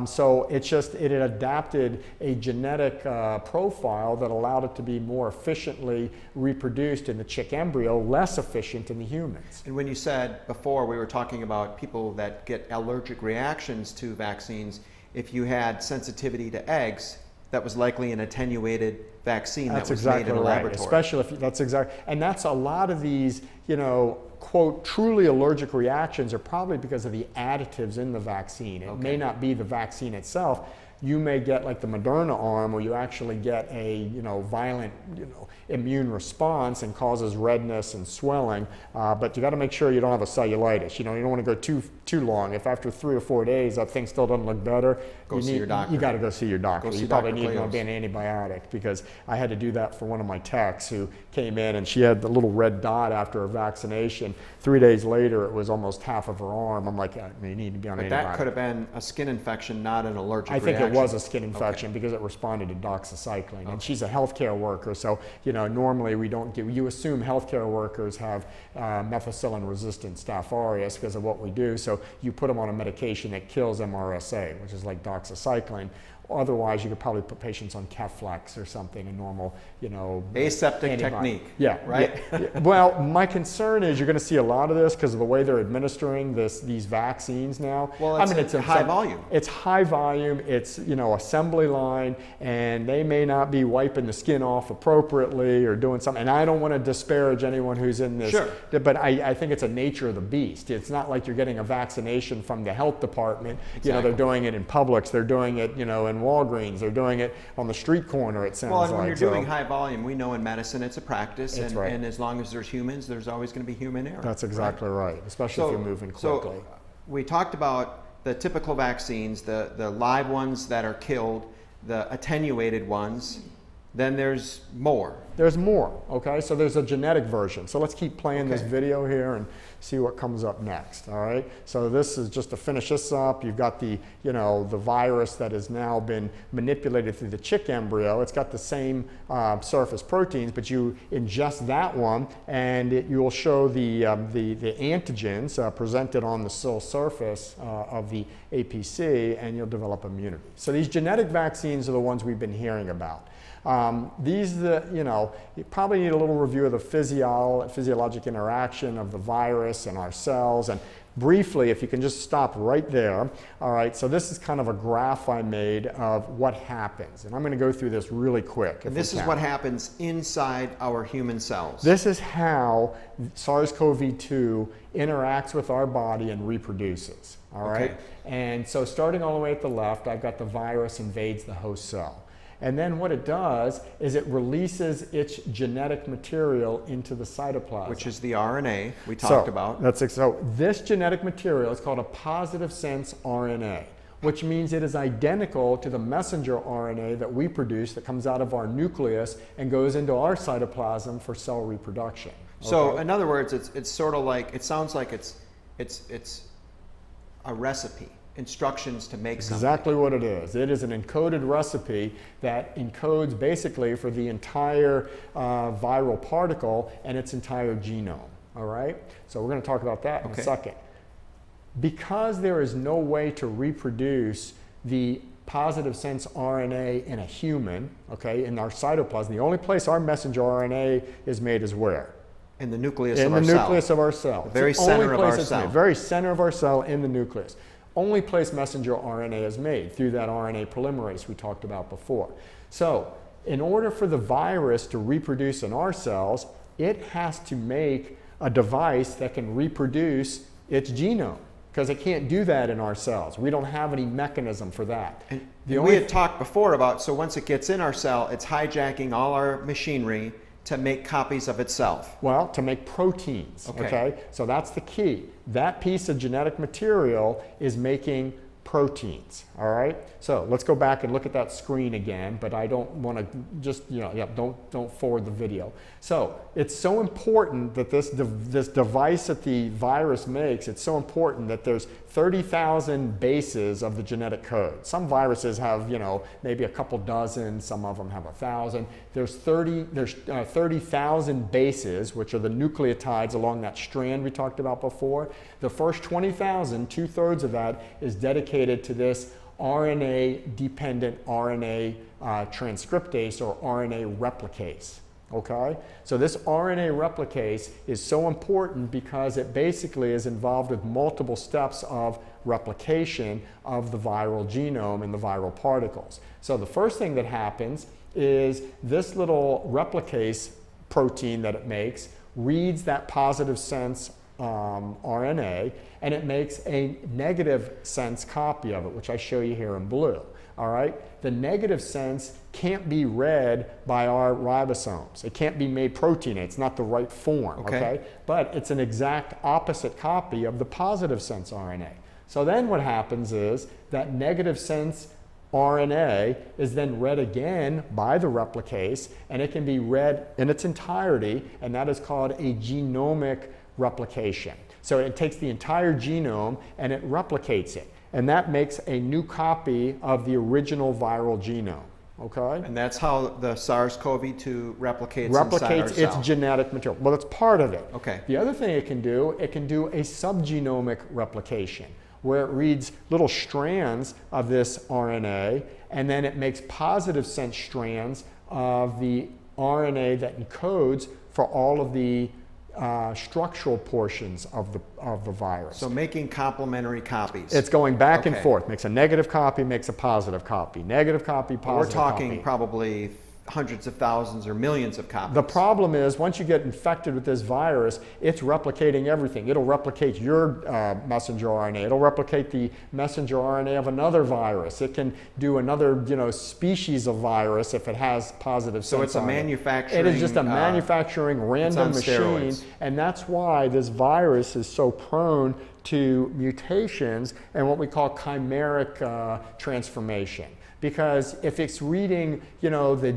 So it's just, it had adapted a genetic profile that allowed it to be more efficiently reproduced in the chick embryo, less efficient in the humans. And when you said before, we were talking about people that get allergic reactions to vaccines. If you had sensitivity to eggs, that was likely an attenuated vaccine that was made in a laboratory. Especially if that's exactly, and that's a lot of these, you know, quote, truly allergic reactions are probably because of the additives in the vaccine. It may not be the vaccine itself. You may get like the Moderna arm where you actually get a, you know, violent, you know, immune response and causes redness and swelling, but you got to make sure you don't have a cellulitis. You know, you don't want to go too long. If after 3 or 4 days that thing still doesn't look better, see your doctor. You got to go see your doctor. You probably need to be an antibiotic, because I had to do that for one of my techs who came in and she had the little red dot after her vaccination. 3 days later, it was almost half of her arm. I'm like, you need to be on antibiotic. But that could have been a skin infection, not an allergic reaction. I think it was a skin infection because it responded to doxycycline. And she's a healthcare worker, so, you know, normally we don't give, you assume healthcare workers have methicillin-resistant Staph aureus because of what we do, so you put them on a medication that kills MRSA, which is like doxycycline. Otherwise, you could probably put patients on Keflex or something, a normal, you know, aseptic technique. Yeah, right. Yeah. Well, my concern is you're going to see a lot of this because of the way they're administering these vaccines now. Well, it's high volume. It's high volume. It's, you know, assembly line, and they may not be wiping the skin off appropriately or doing something. And I don't want to disparage anyone who's in this, but I think it's a nature of the beast. It's not like you're getting a vaccination from the health department. Exactly. You know, they're doing it in Publix. They're doing it, you know, in Walgreens. They're doing it on the street corner, it sounds like. Well, and when you're doing high volume, we know in medicine it's a practice, and, right. and as long as there's humans, there's always going to be human error. That's exactly right, especially if you're moving quickly. So we talked about the typical vaccines, the live ones that are killed, the attenuated ones. Then there's more. there's more, okay? So there's a genetic version. So let's keep playing this Okay. video here and see what comes up next, all right? So this is just to finish this up. You've got the, the virus that has now been manipulated through the chick embryo. It's got the same surface proteins, but you ingest that one and you'll show the antigens presented on the cell surface of the APC, and you'll develop immunity. So these genetic vaccines are the ones we've been hearing about. You probably need a little review of the physiologic interaction of the virus and our cells. And briefly, if you can just stop right there. All right, so this is kind of a graph I made of what happens. And I'm going to go through this really quick. And this is what happens inside our human cells. This is how SARS-CoV-2 interacts with our body and reproduces. All right? Okay. And so starting all the way at the left, I've got the virus invades the host cell. And then what it does is it releases its genetic material into the cytoplasm. Which is the RNA we talked about. So this genetic material is called a positive sense RNA, which means it is identical to the messenger RNA that we produce that comes out of our nucleus and goes into our cytoplasm for cell reproduction. So in other words, it's sort of like, it sounds like it's a recipe. Instructions to make something. Exactly what it is. It is an encoded recipe that encodes basically for the entire viral particle and its entire genome. All right? So we're going to talk about that in a second. Because there is no way to reproduce the positive sense RNA in a human, okay, in our cytoplasm, the only place our messenger RNA is made is where? In the nucleus of our cell. In the nucleus of our cell. The very center of our cell. Very center of our cell in the nucleus. Only place messenger RNA is made through that RNA polymerase we talked about before. So in order for the virus to reproduce in our cells, it has to make a device that can reproduce its genome, because it can't do that in our cells. We don't have any mechanism for that. And we had talked before about, so once it gets in our cell, it's hijacking all our machinery to make copies of itself. Well, to make proteins, okay? So that's the key. That piece of genetic material is making proteins, all right? So let's go back and look at that screen again, but I don't want to just, don't forward the video. So it's so important that this device that the virus makes, it's so important that there's 30,000 bases of the genetic code. Some viruses have, maybe a couple dozen, some of them have 1,000. There's 30,000 bases, which are the nucleotides along that strand we talked about before. The first 20,000, 2/3 of that, is dedicated to this RNA-dependent RNA transcriptase or RNA replicase. Okay? So this RNA replicase is so important because it basically is involved with multiple steps of replication of the viral genome and the viral particles. So the first thing that happens is this little replicase protein that it makes reads that positive sense RNA, and it makes a negative sense copy of it, which I show you here in blue. All right? The negative sense can't be read by our ribosomes. It can't be made protein. It's not the right form, okay? But it's an exact opposite copy of the positive sense RNA. So then what happens is that negative sense RNA is then read again by the replicase, and it can be read in its entirety, and that is called a genomic replication. So it takes the entire genome and it replicates it. And that makes a new copy of the original viral genome, okay? And that's how the SARS-CoV-2 replicates inside our its cell. genetic material. Well, it's part of it. Okay. The other thing it can do a subgenomic replication, where it reads little strands of this RNA, and then it makes positive sense strands of the RNA that encodes for all of the structural portions of the virus. So making complementary copies. It's going back and forth. Makes a negative copy, makes a positive copy. Negative copy, positive copy. We're talking probably hundreds of thousands or millions of copies. The problem is once you get infected with this virus, it's replicating everything. It'll replicate your messenger RNA. It'll replicate the messenger RNA of another virus. It can do another species of virus if it has positive sense. So it's a manufacturing. It is just a manufacturing random machine. Steroids. And that's why this virus is so prone to mutations and what we call chimeric transformation. because if it's reading, you know, the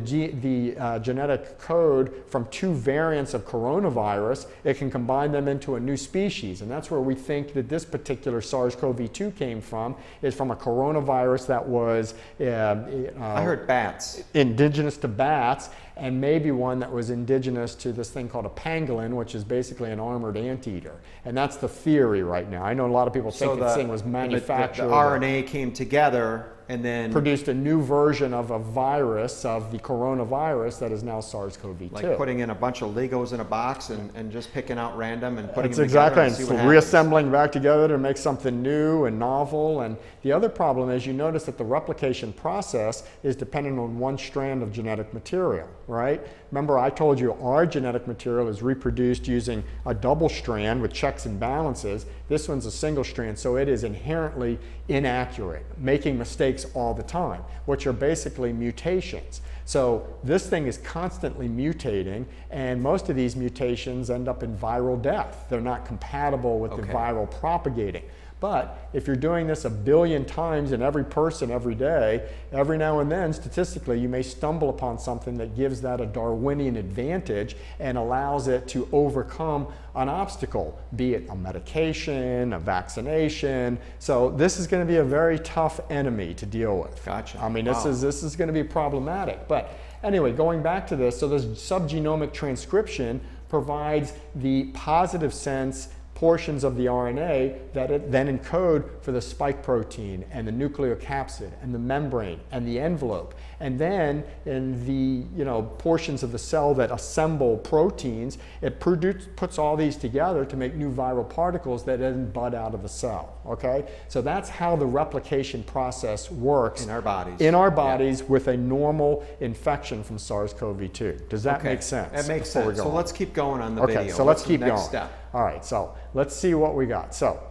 genetic code from 2 variants of coronavirus, it can combine them into a new species. And that's where we think that this particular SARS-CoV-2 came from, is from a coronavirus that was I heard bats. Indigenous to bats, and maybe one that was indigenous to this thing called a pangolin, which is basically an armored anteater. And that's the theory right now. I know a lot of people think this thing was manufactured. The RNA came together and then produced a new version of a virus, of the coronavirus, that is now SARS-CoV-2. Like putting in a bunch of Legos in a box and just picking out random and putting That's them exactly, together and see what and happens. reassembling back together to make something new and novel. And the other problem is, you notice that the replication process is dependent on one strand of genetic material, right? Remember, I told you our genetic material is reproduced using a double strand with checks and balances. This one's a single strand, so it is inherently inaccurate, making mistakes all the time, which are basically mutations. So this thing is constantly mutating, and most of these mutations end up in viral death. They're not compatible with the viral propagating. But if you're doing this 1 billion times in every person every day, every now and then, statistically, you may stumble upon something that gives that a Darwinian advantage and allows it to overcome an obstacle, be it a medication, a vaccination. So this is going to be a very tough enemy to deal with. Gotcha. I mean, this is going to be problematic. But anyway, going back to this, so this subgenomic transcription provides the positive sense portions of the RNA that it then encode for the spike protein and the nucleocapsid and the membrane and the envelope. And then in the portions of the cell that assemble proteins, it puts all these together to make new viral particles that then bud out of the cell. Okay, so that's how the replication process works in our bodies. In our bodies, with a normal infection from SARS-CoV-2. Does that make sense? That makes sense. So let's keep going on the video. Okay, so let's keep going. Next step? All right, so let's see what we got. So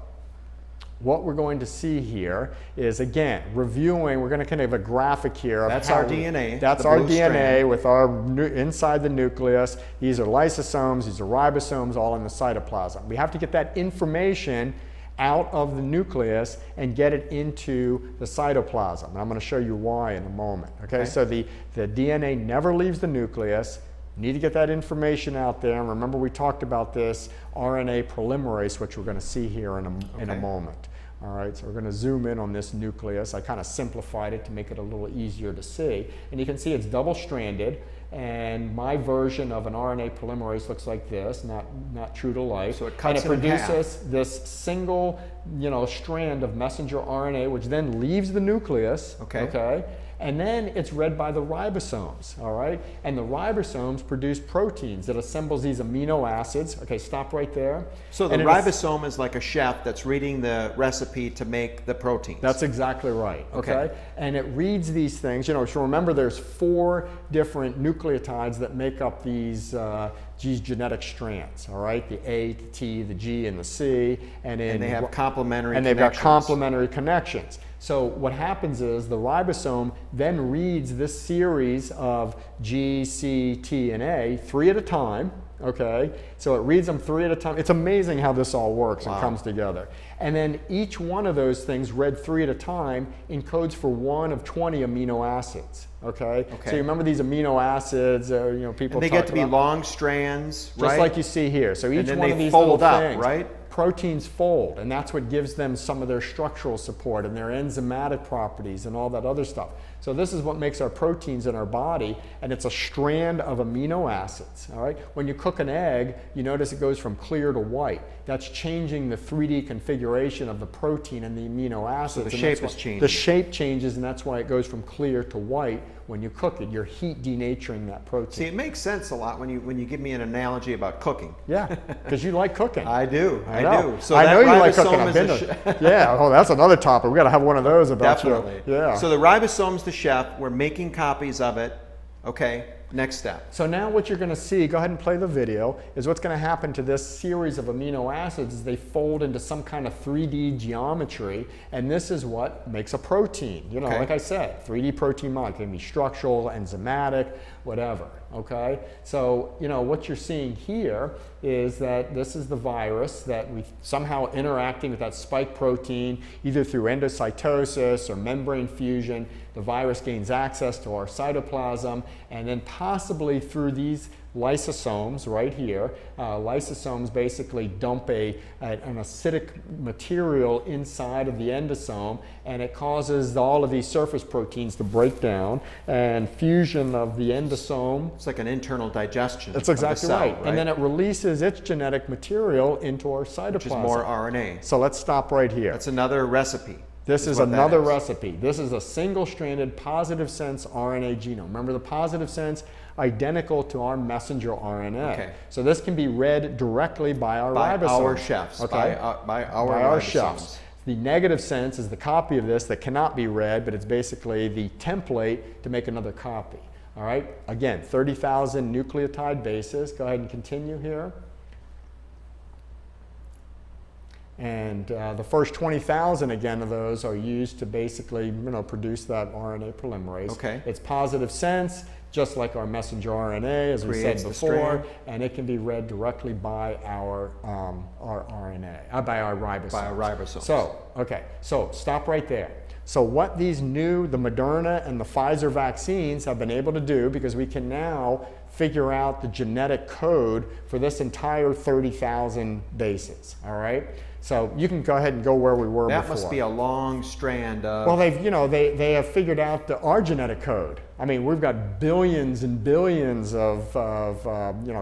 what we're going to see here is, again, reviewing. We're going to kind of have a graphic here. That's our DNA. That's our DNA with our inside the nucleus. These are lysosomes. These are ribosomes, all in the cytoplasm. We have to get that information out of the nucleus and get it into the cytoplasm. And I'm going to show you why in a moment. Okay, so the DNA never leaves the nucleus. Need to get that information out there. And remember, we talked about this RNA polymerase, which we're going to see here in a moment. All right, so we're going to zoom in on this nucleus. I kind of simplified it to make it a little easier to see. And you can see it's double-stranded. And my version of an RNA polymerase looks like this, not true to life. So it cuts and it in half. produces this single, strand of messenger RNA, which then leaves the nucleus. Okay. And then it's read by the ribosomes, all right? And the ribosomes produce proteins that assembles these amino acids. Okay, stop right there. So the ribosome is like a chef that's reading the recipe to make the proteins. That's exactly right, okay? And it reads these things. So remember, there's 4 different nucleotides that make up these genetic strands, all right? The A, the T, the G, and the C. And they have complementary connections. And they've got complementary connections. So what happens is the ribosome then reads this series of G, C, T, and A 3 at a time, okay? So it reads them 3 at a time. It's amazing how this all works and comes together. And then each one of those things read 3 at a time encodes for 1 of 20 amino acids, okay? So you remember these amino acids, people and they get to be long strands, right? Just like you see here. So each one of these fold little up, things, right? Proteins fold, and that's what gives them some of their structural support and their enzymatic properties and all that other stuff. So this is what makes our proteins in our body, and it's a strand of amino acids, all right? When you cook an egg, you notice it goes from clear to white. That's changing the 3D configuration of the protein and the amino acids. So the shape is changing. The shape changes, and that's why it goes from clear to white when you cook it. You're heat denaturing that protein. See, it makes sense a lot when you give me an analogy about cooking. Yeah, because you like cooking. I do. I do. So I know you like cooking. I've been to, yeah. Oh, that's another topic. We got to have one of those about Definitely. Yeah. So the ribosome's the chef. We're making copies of it. Okay. Next step. So now what you're going to see, go ahead and play the video, is what's going to happen to this series of amino acids is they fold into some kind of 3D geometry, and this is what makes a protein. Like I said, 3D protein model can be structural, enzymatic, whatever. okay? So, you know, what you're seeing here is that this is the virus that we somehow interacting with that spike protein, either through endocytosis or membrane fusion. The virus gains access to our cytoplasm, and then possibly through these lysosomes right here. Lysosomes basically dump an acidic material inside of the endosome, and it causes all of these surface proteins to break down, and fusion of the endosome. It's like an internal digestion. That's exactly of the cell, right. And then it releases its genetic material into our cytoplasm. Which is more RNA. So let's stop right here. That's another recipe. This is another recipe. This is a single-stranded positive sense RNA genome. Remember, the positive sense, identical to our messenger RNA. Okay. So this can be read directly by our ribosomes. Our chefs. Okay? By our chefs. The negative sense is the copy of this that cannot be read, but it's basically the template to make another copy. All right? Again, 30,000 nucleotide bases. Go ahead and continue here. And the first 20,000 again of those are used to basically, produce that RNA polymerase. Okay. It's positive sense, just like our messenger RNA, as we said before, and it can be read directly by our RNA, by our ribosomes. By our ribosomes. So, okay, so stop right there. So what these the Moderna and the Pfizer vaccines have been able to do, because we can now figure out the genetic code for this entire 30,000 bases, all right? So you can go ahead and go where we were before. That must be a long strand of... Well, they have figured out our genetic code. I mean, we've got billions and billions of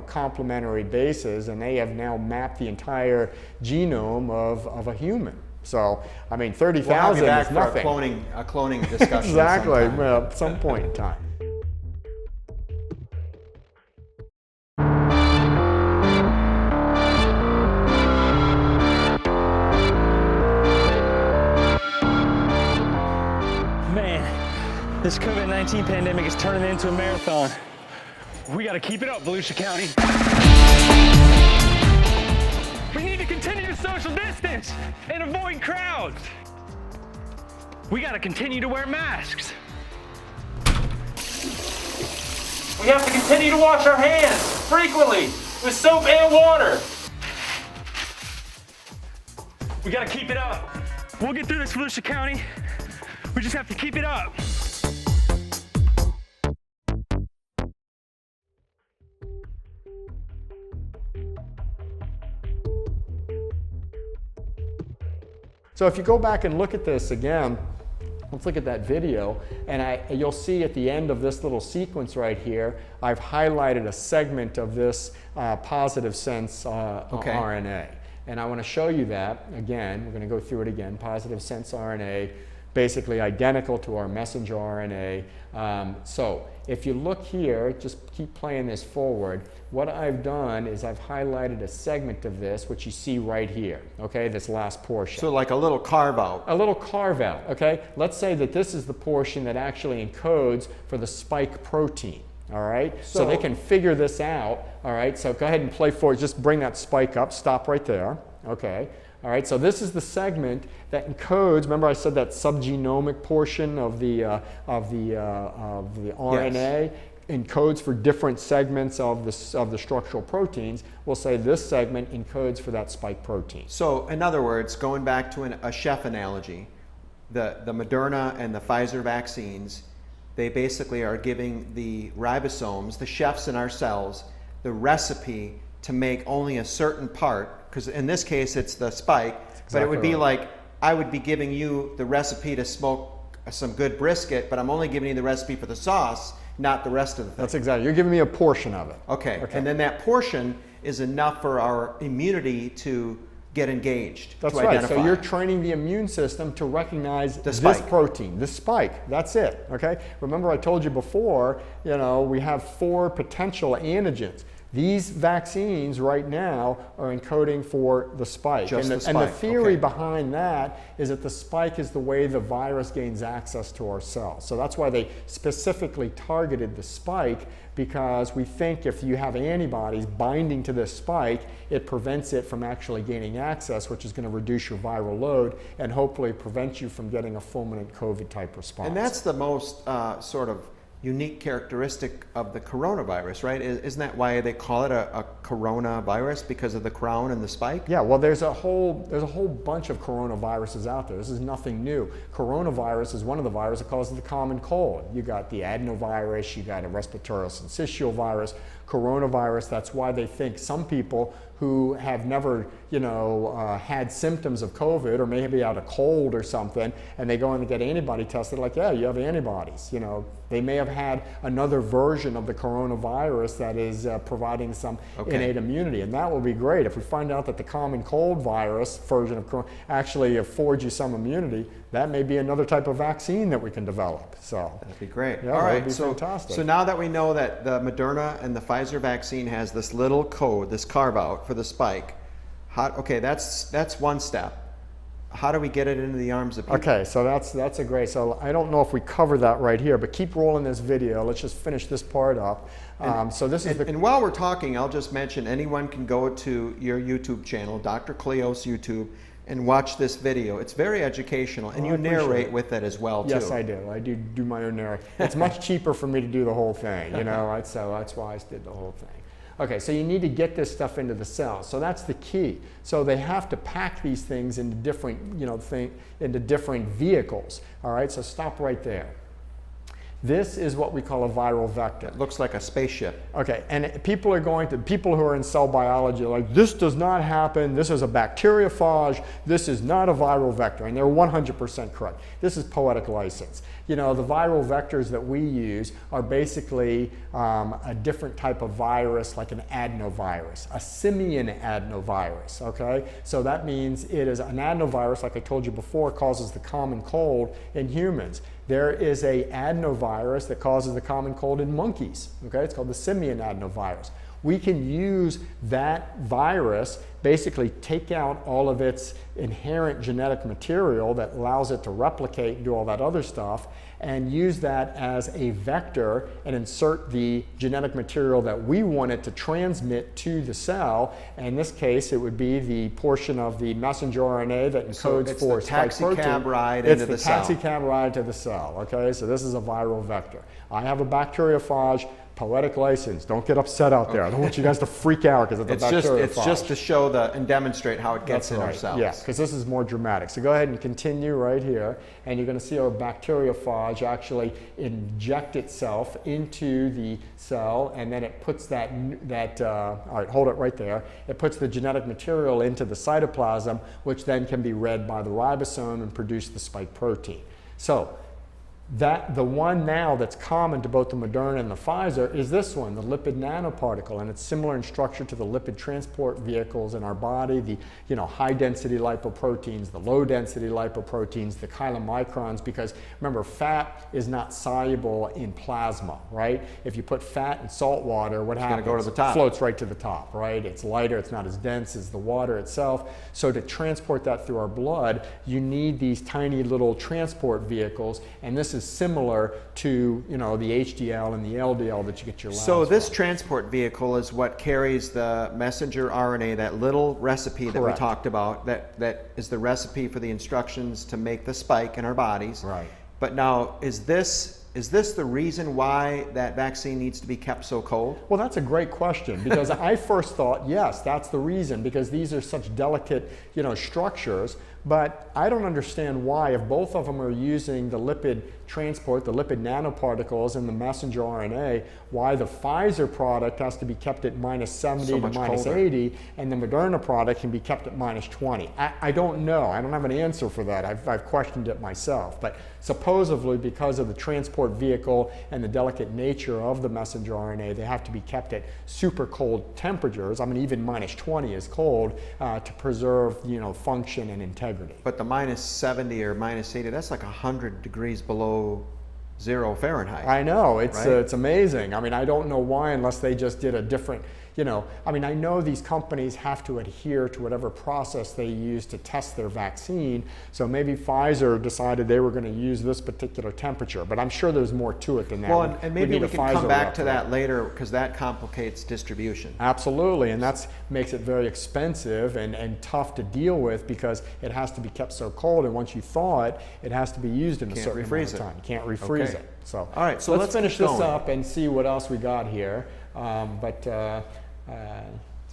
complementary bases, and they have now mapped the entire genome of a human. So, I mean, 30,000 is nothing. For a cloning discussion. Exactly, well, at some point in time. This COVID-19 pandemic is turning into a marathon. We gotta keep it up, Volusia County. We need to continue to social distance and avoid crowds. We gotta continue to wear masks. We have to continue to wash our hands frequently with soap and water. We gotta keep it up. We'll get through this, Volusia County. We just have to keep it up. So if you go back and look at this again, let's look at that video, and you'll see at the end of this little sequence right here, I've highlighted a segment of this positive sense RNA. And I want to show you that again. We're going to go through it again. Positive sense RNA, basically identical to our messenger RNA. So if you look here, just keep playing this forward. What I've done is I've highlighted a segment of this, which you see right here, okay, this last portion. So like a little carve out. A little carve out, okay? Let's say that this is the portion that actually encodes for the spike protein, all right? So they can figure this out, all right? So go ahead and play forward, just bring that spike up, stop right there, okay? All right, so this is the segment that encodes. Remember, I said that subgenomic portion of the RNA. Yes. Encodes for different segments of the structural proteins. We'll say this segment encodes for that spike protein. So, in other words, going back to a chef analogy, the Moderna and the Pfizer vaccines, they basically are giving the ribosomes, the chefs in our cells, the recipe to make only a certain part, because in this case it's the spike, but it would be like I would be giving you the recipe to smoke some good brisket, but I'm only giving you the recipe for the sauce, not the rest of the thing. That's exactly. You're giving me a portion of it. Okay. And then that portion is enough for our immunity to get engaged. That's right. Identify. So you're training the immune system to recognize this protein, this spike. That's it. Okay. Remember, I told you before. We have 4 potential antigens. These vaccines right now are encoding for the spike. And the theory behind that is that the spike is the way the virus gains access to our cells. So that's why they specifically targeted the spike, because we think if you have antibodies binding to this spike, it prevents it from actually gaining access, which is going to reduce your viral load and hopefully prevent you from getting a fulminant COVID type response. And that's the most sort of unique characteristic of the coronavirus, right? Isn't that why they call it a coronavirus, because of the crown and the spike? Yeah, well, there's a whole bunch of coronaviruses out there. This is nothing new. Coronavirus is one of the viruses that causes the common cold. You got the adenovirus, you got a respiratory syncytial virus, coronavirus. That's why they think some people who have never, had symptoms of COVID, or maybe had a cold or something, and they go in and get antibody tested, like, yeah, you have antibodies. They may have had another version of the coronavirus that is providing some innate immunity, and that will be great. If we find out that the common cold virus version of corona actually affords you some immunity, that may be another type of vaccine that we can develop. So that'd be great. Yeah, all right, that'd be fantastic. So now that we know that the Moderna and the Pfizer vaccine has this little code, this carve out for the spike, that's one step. How do we get it into the arms of people? Okay, so that's a great. So I don't know if we cover that right here, but keep rolling this video. Let's just finish this part up. So this is and while we're talking, I'll just mention anyone can go to your YouTube channel, Dr. Klioze YouTube, and watch this video. It's very educational, and you narrate with it as well, too. Yes, I do. I do my own narration. It's much cheaper for me to do the whole thing, so that's why I did the whole thing. Okay, so you need to get this stuff into the cells. So that's the key. So they have to pack these things into different, into different vehicles. All right, so stop right there. This is what we call a viral vector. It looks like a spaceship. Okay, and people who are in cell biology are like, this does not happen, this is a bacteriophage, this is not a viral vector, and they're 100% correct. This is poetic license. The viral vectors that we use are basically a different type of virus, like an adenovirus, a simian adenovirus, okay? So that means it is an adenovirus, like I told you before, causes the common cold in humans. There is a adenovirus that causes the common cold in monkeys, okay? It's called the simian adenovirus. We can use that virus, basically take out all of its inherent genetic material that allows it to replicate and do all that other stuff, and use that as a vector and insert the genetic material that we want it to transmit to the cell. In this case, it would be the portion of the messenger RNA that encodes for spike protein. It's the taxi cab ride into the cell. It's the taxi cab ride to the cell, okay? So this is a viral vector. I have a bacteriophage. Poetic license. Don't get upset out there. I don't want you guys to freak out because it's a bacteriophage. It's just to show and demonstrate how it gets in our cells. Yeah, because this is more dramatic. So go ahead and continue right here, and you're going to see our bacteriophage actually inject itself into the cell, and then it puts all right, hold it right there. It puts the genetic material into the cytoplasm, which then can be read by the ribosome and produce the spike protein. So the one now that's common to both the Moderna and the Pfizer is this one, the lipid nanoparticle, and it's similar in structure to the lipid transport vehicles in our body, the high density lipoproteins, the low density lipoproteins, the chylomicrons, because remember, fat is not soluble in plasma, right? If you put fat in salt water, what happens? It's going to go to the top. It floats right to the top, right? It's lighter, it's not as dense as the water itself. So to transport that through our blood, you need these tiny little transport vehicles, and this is similar to the HDL and the LDL that you get your labs So this from. transport vehicle is what carries the messenger RNA, that little recipe that we talked about, that is the recipe for the instructions to make the spike in our bodies. Right. But now, is this the reason why that vaccine needs to be kept so cold? Well, that's a great question, because I first thought, yes, that's the reason, because these are such delicate, structures. But I don't understand why, if both of them are using the lipid transport, the lipid nanoparticles and the messenger RNA, why the Pfizer product has to be kept at -70 to -80, and the Moderna product can be kept at -20. I don't know. I don't have an answer for that. I've questioned it myself. But supposedly, because of the transport vehicle and the delicate nature of the messenger RNA, they have to be kept at super cold temperatures. I mean, even -20 is cold, to preserve, function and integrity. But the -70 or -80, that's like 100 degrees below 0 Fahrenheit. I know, it's right? it's amazing. I mean, I don't know why, unless they just did a different, you know, I mean, I know these companies have to adhere to whatever process they use to test their vaccine. So maybe Pfizer decided they were going to use this particular temperature, but I'm sure there's more to it than that. Well, and maybe we can come back to rep. that later, because that complicates distribution. Absolutely, and that makes it very expensive and tough to deal with, because it has to be kept so cold, and once you thaw it, it has to be used in a certain amount of time. You can't refreeze Okay. it. So, all right, so let's finish keep this going. up and see what else we got here.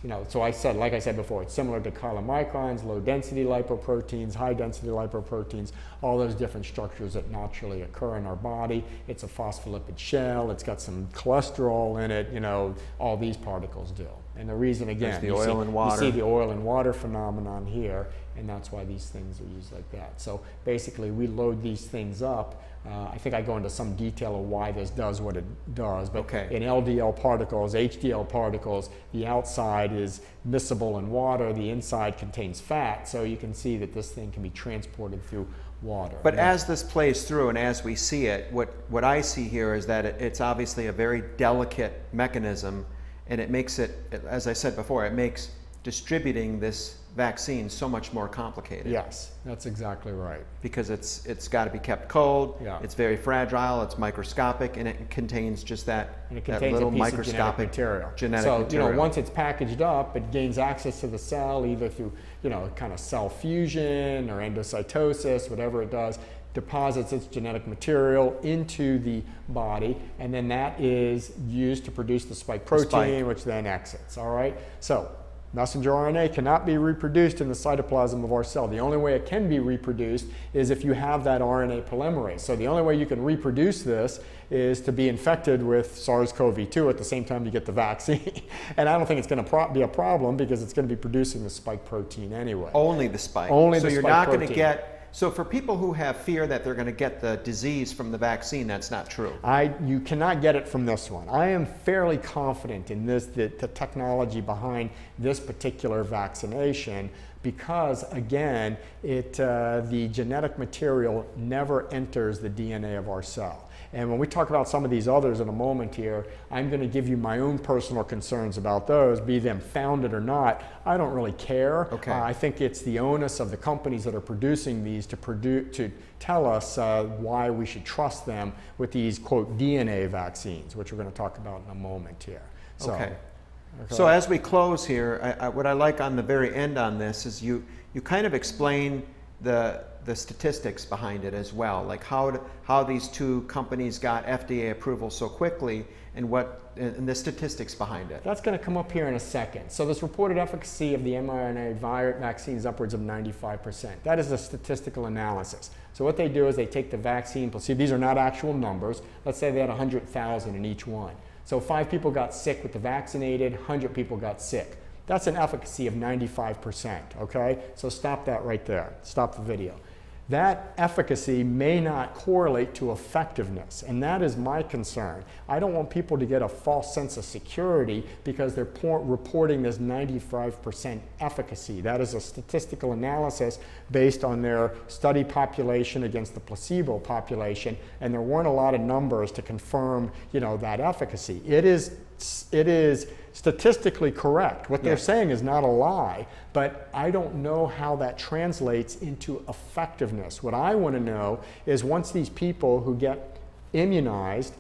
You know, so like I said before, it's similar to chylomicrons, low density lipoproteins, high density lipoproteins, all those different structures that naturally occur in our body. It's a phospholipid shell, it's got some cholesterol in it, you know, all these particles do. And the reason, again, There's the oil and water. you see the oil and water phenomenon here, and that's why these things are used like that. So basically, we load these things up. I think I go into some detail of why this does what it does, but Okay. in LDL particles, HDL particles, the outside is miscible in water, the inside contains fat, so you can see that this thing can be transported through water. But as this plays through and as we see it, what I see here is that it's obviously a very delicate mechanism, and it makes it, as I said before, it makes distributing this vaccine so much more complicated. Yes, that's exactly right. Because it's got to be kept cold, Yeah. it's very fragile, it's microscopic, and it contains just that, And it that contains little a piece microscopic of genetic material. material. You know, once it's packaged up, it gains access to the cell either through, you know, kind of cell fusion or endocytosis, whatever it does, deposits its genetic material into the body, and then that is used to produce the spike protein, which then exits, all right? So messenger RNA cannot be reproduced in the cytoplasm of our cell. The only way it can be reproduced is if you have that RNA polymerase. So the only way you can reproduce this is to be infected with SARS-CoV-2 at the same time you get the vaccine. And I don't think it's going to be a problem, because it's going to be producing the spike protein anyway. Only the spike. Only so the you're spike not going to protein. get. So for people who have fear that they're going to get the disease from the vaccine, that's not true. You cannot get it from this one. I am fairly confident in this, the technology behind this particular vaccination, because again, the genetic material never enters the DNA of our cell. And when we talk about some of these others in a moment here, I'm going to give you my own personal concerns about those, be them founded or not. I don't really care. Okay. I think it's the onus of the companies that are producing these to tell us why we should trust them with these, quote, DNA vaccines, which we're going to talk about in a moment here. So, Okay. So as we close here, what I like on the very end on this is you kind of explain the statistics behind it as well, like how these two companies got FDA approval so quickly, and the statistics behind it. That's going to come up here in a second. So this reported efficacy of the mRNA vaccine is upwards of 95%. That is a statistical analysis. So what they do is they take the vaccine placebo. These are not actual numbers. Let's say they had 100,000 in each one. So 5 people got sick with the vaccinated, 100 people got sick. That's an efficacy of 95%, okay? So stop that right there. Stop the video. That efficacy may not correlate to effectiveness, and that is my concern. I don't want people to get a false sense of security because they're reporting this 95% efficacy. That is a statistical analysis based on their study population against the placebo population, and there weren't a lot of numbers to confirm, you know, that efficacy. It is statistically correct. What they're saying is not a lie, but I don't know how that translates into effectiveness. What I want to know is, once these people who get immunized,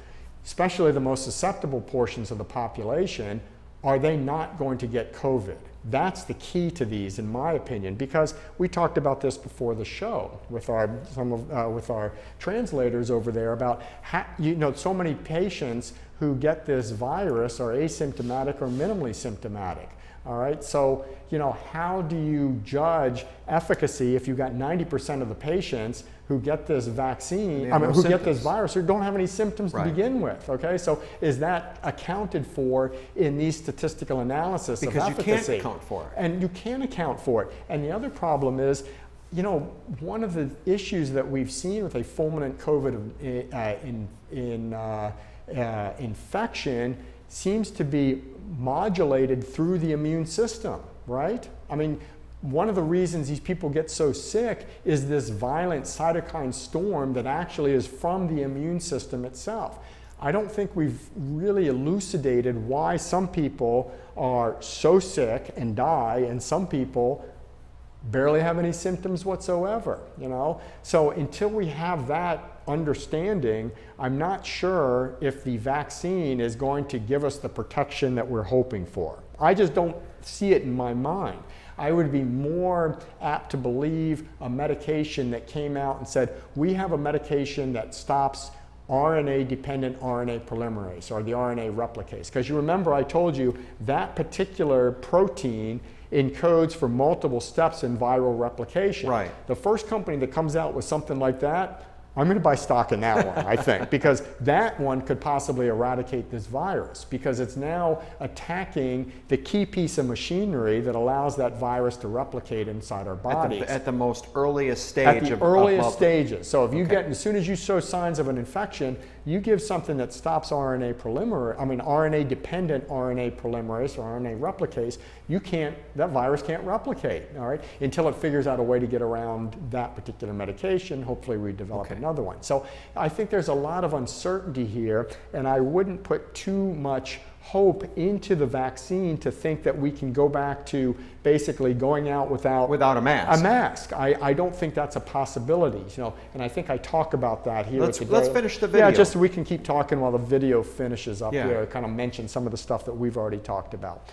especially the most susceptible portions of the population, are they not going to get COVID? That's the key to these, in my opinion, because we talked about this before the show with our translators over there about how, you know, so many patients who get this virus are asymptomatic or minimally symptomatic. All right, so, you know, how do you judge efficacy if you've got 90% of the patients who get this vaccine, who get this virus, or don't have any symptoms to begin with, okay? So is that accounted for in these statistical analysis of efficacy? Because you can't account for it. And you can account for it. And the other problem is, you know, one of the issues that we've seen with a fulminant COVID infection seems to be modulated through the immune system, right? I mean, one of the reasons these people get so sick is this violent cytokine storm that actually is from the immune system itself. I don't think we've really elucidated why some people are so sick and die, and some people barely have any symptoms whatsoever, you know? So until we have that understanding, I'm not sure if the vaccine is going to give us the protection that we're hoping for. I just don't see it in my mind. I would be more apt to believe a medication that came out and said, we have a medication that stops RNA-dependent RNA polymerase, or the RNA replicase. Because you remember I told you that particular protein encodes for multiple steps in viral replication. Right. The first company that comes out with something like that, I'm going to buy stock in that one, I think, because that one could possibly eradicate this virus, because it's now attacking the key piece of machinery that allows that virus to replicate inside our bodies. At the most earliest stage. At the earliest of stages. So if you get, as soon as you show signs of an infection, you give something that stops RNA-dependent RNA polymerase or RNA replicase, that virus can't replicate, all right, until it figures out a way to get around that particular medication. Hopefully we develop another one. So I think there's a lot of uncertainty here, and I wouldn't put too much hope into the vaccine to think that we can go back to basically going out without a mask. I don't think that's a possibility, you know, and I think I talk about that here today. Let's finish the video. Yeah, just so we can keep talking while the video finishes up here, kind of mention some of the stuff that we've already talked about.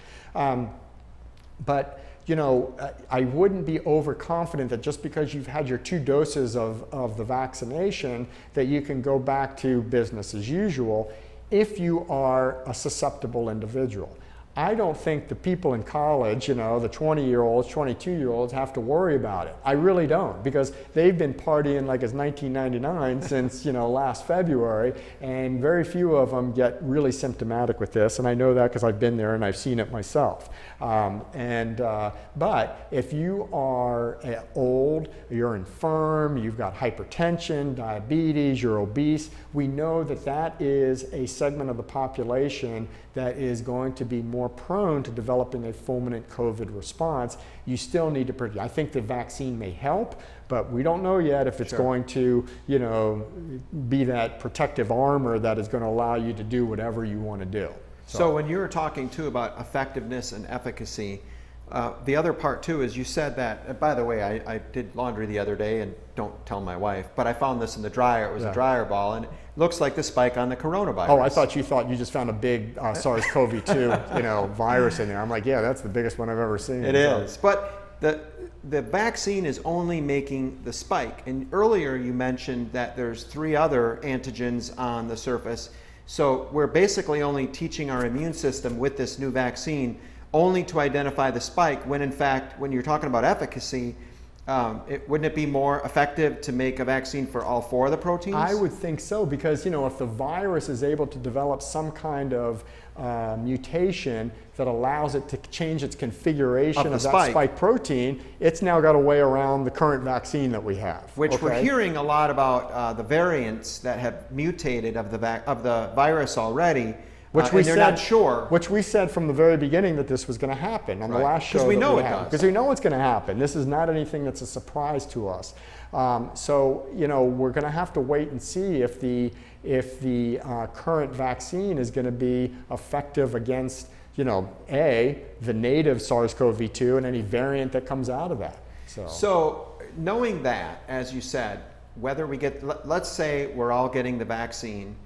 But you know, I wouldn't be overconfident that just because you've had your 2 doses of the vaccination that you can go back to business as usual if you are a susceptible individual. I don't think the people in college, you know, the 20-year-olds, 22-year-olds have to worry about it. I really don't, because they've been partying like it's 1999 since, you know, last February, and very few of them get really symptomatic with this, and I know that because I've been there and I've seen it myself. But if you are old, you're infirm, you've got hypertension, diabetes, you're obese, we know that that is a segment of the population that is going to be more prone to developing a fulminant COVID response. You still need to protect. I think the vaccine may help, but we don't know yet if it's going to, you know, be that protective armor that is going to allow you to do whatever you want to do. So when you were talking too about effectiveness and efficacy, the other part too is you said that, by the way, I did laundry the other day, and don't tell my wife, but I found this in the dryer. It was a dryer ball, and it looks like the spike on the coronavirus. Oh, I thought you just found a big SARS-CoV-2 you know, virus in there. I'm like, yeah, that's the biggest one I've ever seen. It is, but the vaccine is only making the spike. And earlier you mentioned that there's 3 other antigens on the surface. So we're basically only teaching our immune system with this new vaccine only to identify the spike, when in fact, when you're talking about efficacy, wouldn't it be more effective to make a vaccine for all 4 of the proteins? I would think so, because, you know, if the virus is able to develop some kind of mutation that allows it to change its configuration of that spike protein, it's now got a way around the current vaccine that we have. Which we're hearing a lot about the variants that have mutated of the virus already. Which they're not sure. Which we said from the very beginning that this was going to happen on the last show. Because we know it does. Because we know it's going to happen. This is not anything that's a surprise to us. So, you know, we're going to have to wait and see if the current vaccine is going to be effective against, you know, the native SARS-CoV-2 and any variant that comes out of that. So knowing that, as you said, whether we get, let's say we're all getting the vaccine,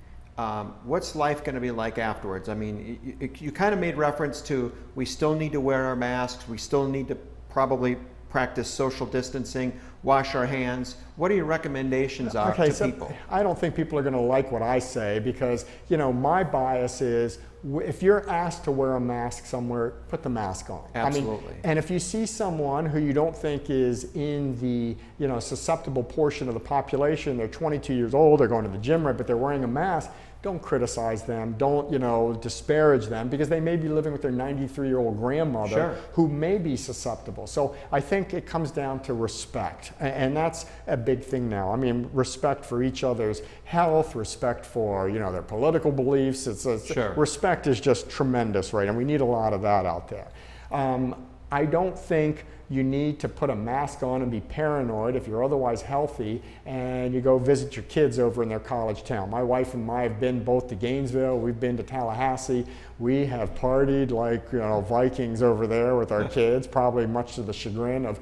what's life going to be like afterwards? I mean, you kind of made reference to we still need to wear our masks, we still need to probably practice social distancing, wash our hands. What are your recommendations to people? I don't think people are going to like what I say, because, you know, my bias is if you're asked to wear a mask somewhere, put the mask on. Absolutely. I mean, and if you see someone who you don't think is in the, you know, susceptible portion of the population, they're 22 years old, they're going to the gym, right, but they're wearing a mask, don't criticize them, don't, you know, disparage them, because they may be living with their 93-year-old grandmother who may be susceptible. So I think it comes down to respect, and that's a big thing now. I mean, respect for each other's health, respect for, you know, their political beliefs. Respect is just tremendous, right? And we need a lot of that out there. I don't think you need to put a mask on and be paranoid if you're otherwise healthy, and you go visit your kids over in their college town. My wife and I have been both to Gainesville, we've been to Tallahassee. We have partied like, Vikings over there with our kids, probably much to the chagrin of,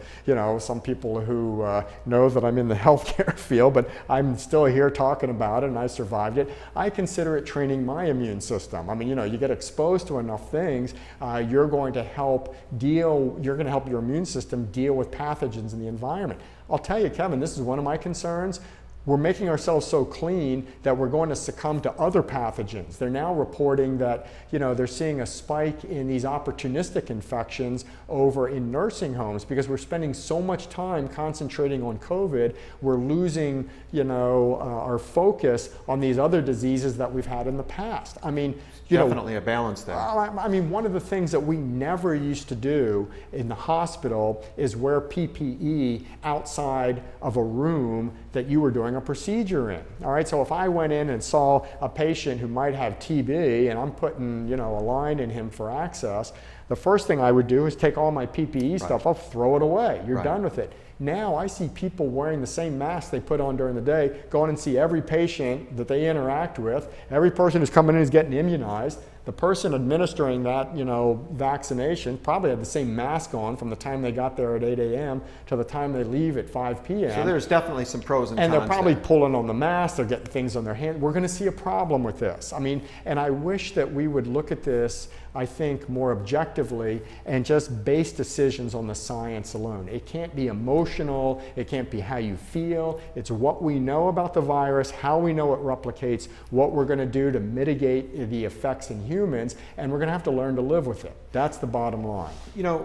some people who know that I'm in the healthcare field, but I'm still here talking about it and I survived it. I consider it training my immune system. I mean, you get exposed to enough things, you're going to help your immune system deal with pathogens in the environment. I'll tell you, Kevin, this is one of my concerns. We're making ourselves so clean that we're going to succumb to other pathogens. They're now reporting that, they're seeing a spike in these opportunistic infections over in nursing homes because we're spending so much time concentrating on COVID, we're losing, our focus on these other diseases that we've had in the past. I mean, definitely a balance there. I mean, one of the things that we never used to do in the hospital is wear PPE outside of a room that you were doing a procedure in. All right, so if I went in and saw a patient who might have TB and I'm putting, a line in him for access, the first thing I would do is take all my PPE stuff, I'll throw it away. You're done with it. Now I see people wearing the same mask they put on during the day, going and see every patient that they interact with, every person who's coming in is getting immunized. The person administering that, vaccination probably had the same mask on from the time they got there at 8 a.m. to the time they leave at 5 p.m. So there's definitely some pros and cons. And they're probably pulling on the mask, they're getting things on their hand. We're going to see a problem with this. I mean, and I wish that we would look at this, I think, more objectively and just base decisions on the science alone. It can't be emotional, it can't be how you feel. It's what we know about the virus, how we know it replicates, what we're going to do to mitigate the effects in humans, and we're going to have to learn to live with it. That's the bottom line.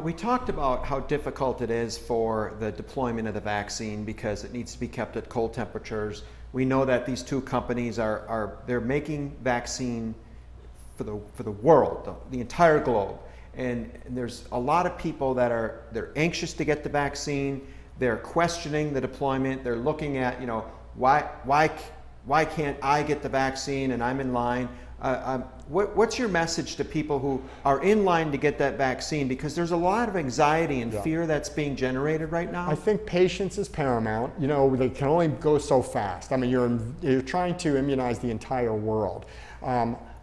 We talked about how difficult it is for the deployment of the vaccine because it needs to be kept at cold temperatures. We know that these two companies they're making vaccine for the world, the entire globe. And there's a lot of people they're anxious to get the vaccine. They're questioning the deployment. They're looking at, why can't I get the vaccine and I'm in line? What's your message to people who are in line to get that vaccine? Because there's a lot of anxiety and fear that's being generated right now. I think patience is paramount. They can only go so fast. I mean, you're trying to immunize the entire world.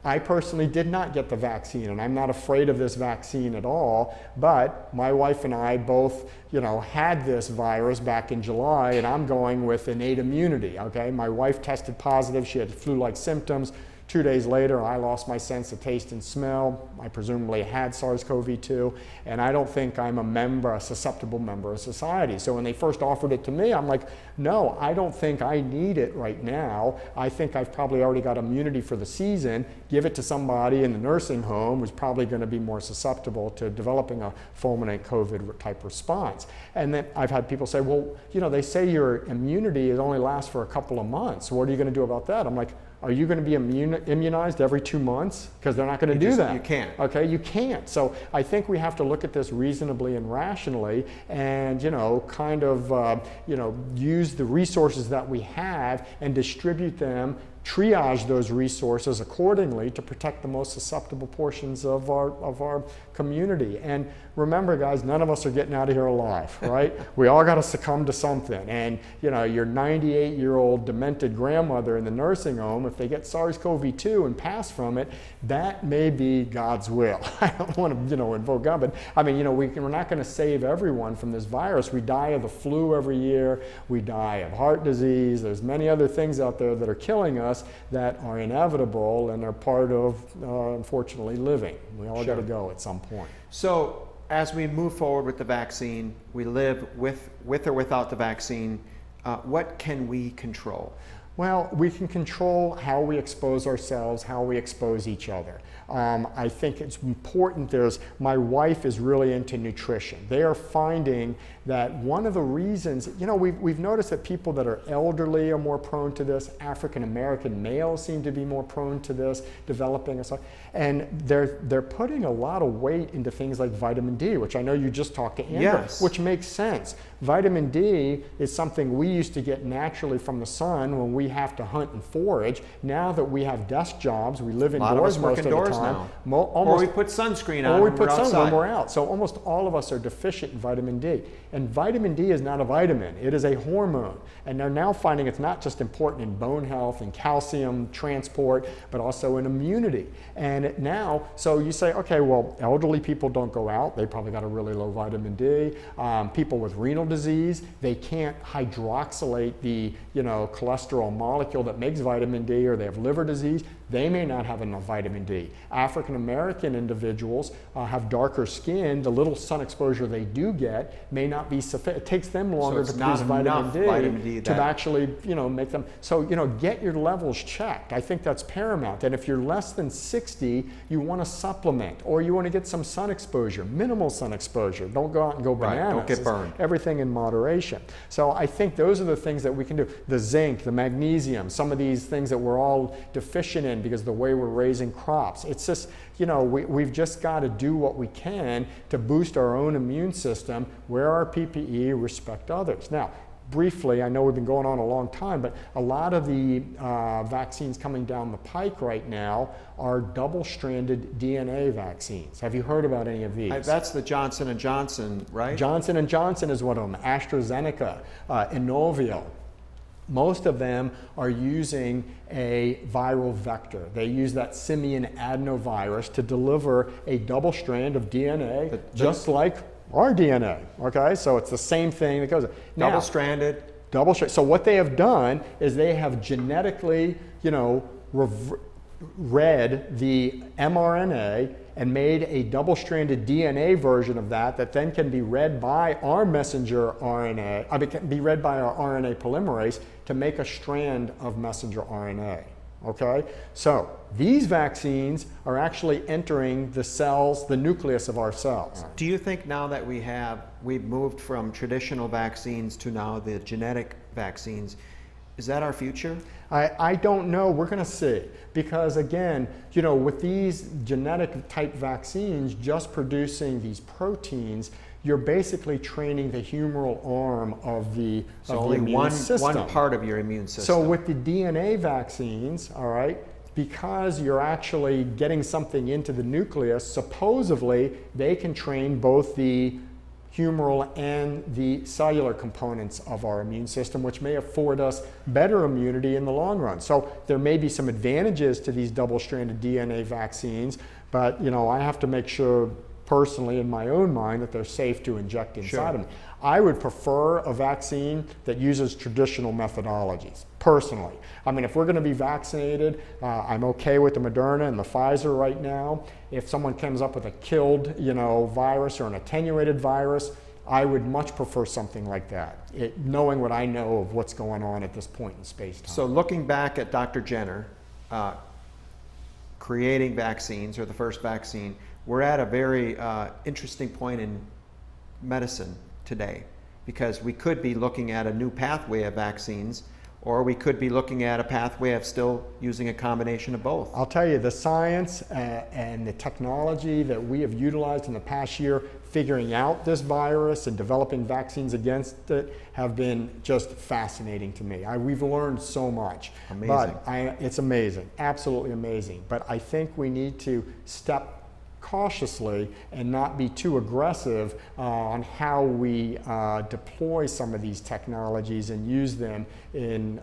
I personally did not get the vaccine, and I'm not afraid of this vaccine at all, but my wife and I both, had this virus back in July, and I'm going with innate immunity, okay? My wife tested positive, she had flu-like symptoms. 2 days later, I lost my sense of taste and smell. I presumably had SARS-CoV-2, and I don't think I'm a susceptible member of society. So when they first offered it to me, I'm like, no, I don't think I need it right now. I think I've probably already got immunity for the season. Give it to somebody in the nursing home who's probably going to be more susceptible to developing a fulminant COVID type response. And then I've had people say, well, they say your immunity only lasts for a couple of months. What are you going to do about that? I'm like, are you going to be immunized every 2 months? Because they're not going to do that. You can't. Okay, you can't. So I think we have to look at this reasonably and rationally and, use the resources that we have and distribute them, triage those resources accordingly to protect the most susceptible portions of our community. And remember, guys, none of us are getting out of here alive, right? We all got to succumb to something. And your 98-year-old demented grandmother in the nursing home, if they get SARS-CoV-2 and pass from it, that may be God's will. I don't want to, invoke God, but I mean, we're not going to save everyone from this virus. We die of the flu every year. We die of heart disease. There's many other things out there that are killing us that are inevitable and are part of, unfortunately, living. We all got to go at some point. So as we move forward with the vaccine, we live with or without the vaccine, what can we control? Well, we can control how we expose ourselves, how we expose each other. I think it's important. My wife is really into nutrition. They are finding that one of the reasons, we've noticed that people that are elderly are more prone to this. African American males seem to be more prone to this, developing and they're putting a lot of weight into things like vitamin D, which I know you just talked to Amber, yes, which makes sense. Vitamin D is something we used to get naturally from the sun when we have to hunt and forage. Now that we have desk jobs, we live indoors most of the time. Or we put sunscreen on when we're outside. When we're out. So almost all of us are deficient in vitamin D. And vitamin D is not a vitamin, it is a hormone. And they're now finding it's not just important in bone health and calcium transport, but also in immunity. And now, so you say, okay, well, elderly people don't go out, they probably got a really low vitamin D. People with renal disease, they can't hydroxylate the cholesterol molecule that makes vitamin D, or they have liver disease, they may not have enough vitamin D. African American individuals have darker skin, the little sun exposure they do get may not be sufficient. It takes them longer to produce vitamin D to actually make them. So get your levels checked. I think that's paramount. And if you're less than 60, you want to supplement, or you want to get some sun exposure, minimal sun exposure. Don't go out and go bananas. Right, don't get burned. Everything in moderation. So I think those are the things that we can do. The zinc, the magnesium, some of these things that we're all deficient in because of the way we're raising crops. It's just, we've just got to do what we can to boost our own immune system, wear our PPE, respect others. Now, briefly, I know we've been going on a long time, but a lot of the vaccines coming down the pike right now are double-stranded DNA vaccines. Have you heard about any of these? That's the Johnson & Johnson, right? Johnson & Johnson is one of them. AstraZeneca, Inovio. Most of them are using a viral vector. They use that simian adenovirus to deliver a double strand of DNA, just like our DNA, okay? So it's the same thing that goes. Double-stranded. So what they have done is they have genetically, read the mRNA and made a double-stranded DNA version of that then can be read by our messenger RNA, can be read by our RNA polymerase to make a strand of messenger RNA, okay? So these vaccines are actually entering the cells, the nucleus of our cells. Do you think now that we've moved from traditional vaccines to now the genetic vaccines, is that our future? I don't know. We're going to see. Because again, with these genetic type vaccines just producing these proteins, you're basically training the humoral arm of the immune system. One part of your immune system. So with the DNA vaccines, all right, because you're actually getting something into the nucleus, supposedly they can train both the humoral and the cellular components of our immune system, which may afford us better immunity in the long run. So there may be some advantages to these double-stranded DNA vaccines, but I have to make sure personally in my own mind that they're safe to inject inside of me. I would prefer a vaccine that uses traditional methodologies, personally. I mean, if we're going to be vaccinated, I'm okay with the Moderna and the Pfizer right now. If someone comes up with a killed, virus or an attenuated virus, I would much prefer something like that, knowing what I know of what's going on at this point in space-time. So looking back at Dr. Jenner, creating vaccines, or the first vaccine, we're at a very interesting point in medicine today, because we could be looking at a new pathway of vaccines, or we could be looking at a pathway of still using a combination of both. I'll tell you, the science and the technology that we have utilized in the past year figuring out this virus and developing vaccines against it have been just fascinating to me. We've learned so much. Amazing. But it's amazing, absolutely amazing. But I think we need to step cautiously and not be too aggressive on how we deploy some of these technologies and use them in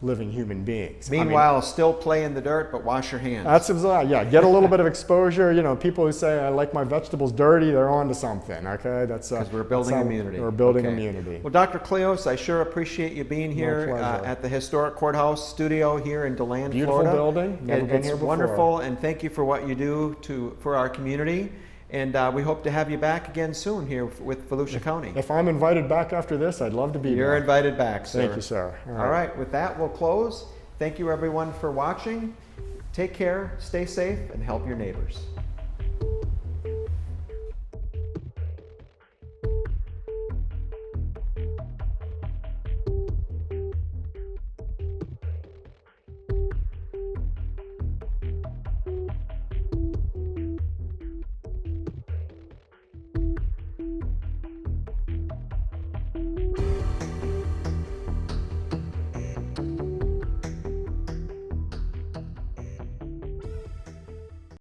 living human beings. Meanwhile, still play in the dirt, but wash your hands. That's yeah. Get a little bit of exposure. People who say I like my vegetables dirty, they're on to something. Okay, that's because we're building immunity. We're building immunity. Well, Dr. Klioze, I sure appreciate you being here at the historic courthouse studio here in DeLand, Florida. Beautiful building. Never been here before. It's wonderful, and thank you for what you do for our community. And we hope to have you back again soon here with Volusia County. If I'm invited back after this, I'd love to be You're invited back, sir. Thank you, sir. All right, with that, we'll close. Thank you, everyone, for watching. Take care, stay safe, and help your neighbors.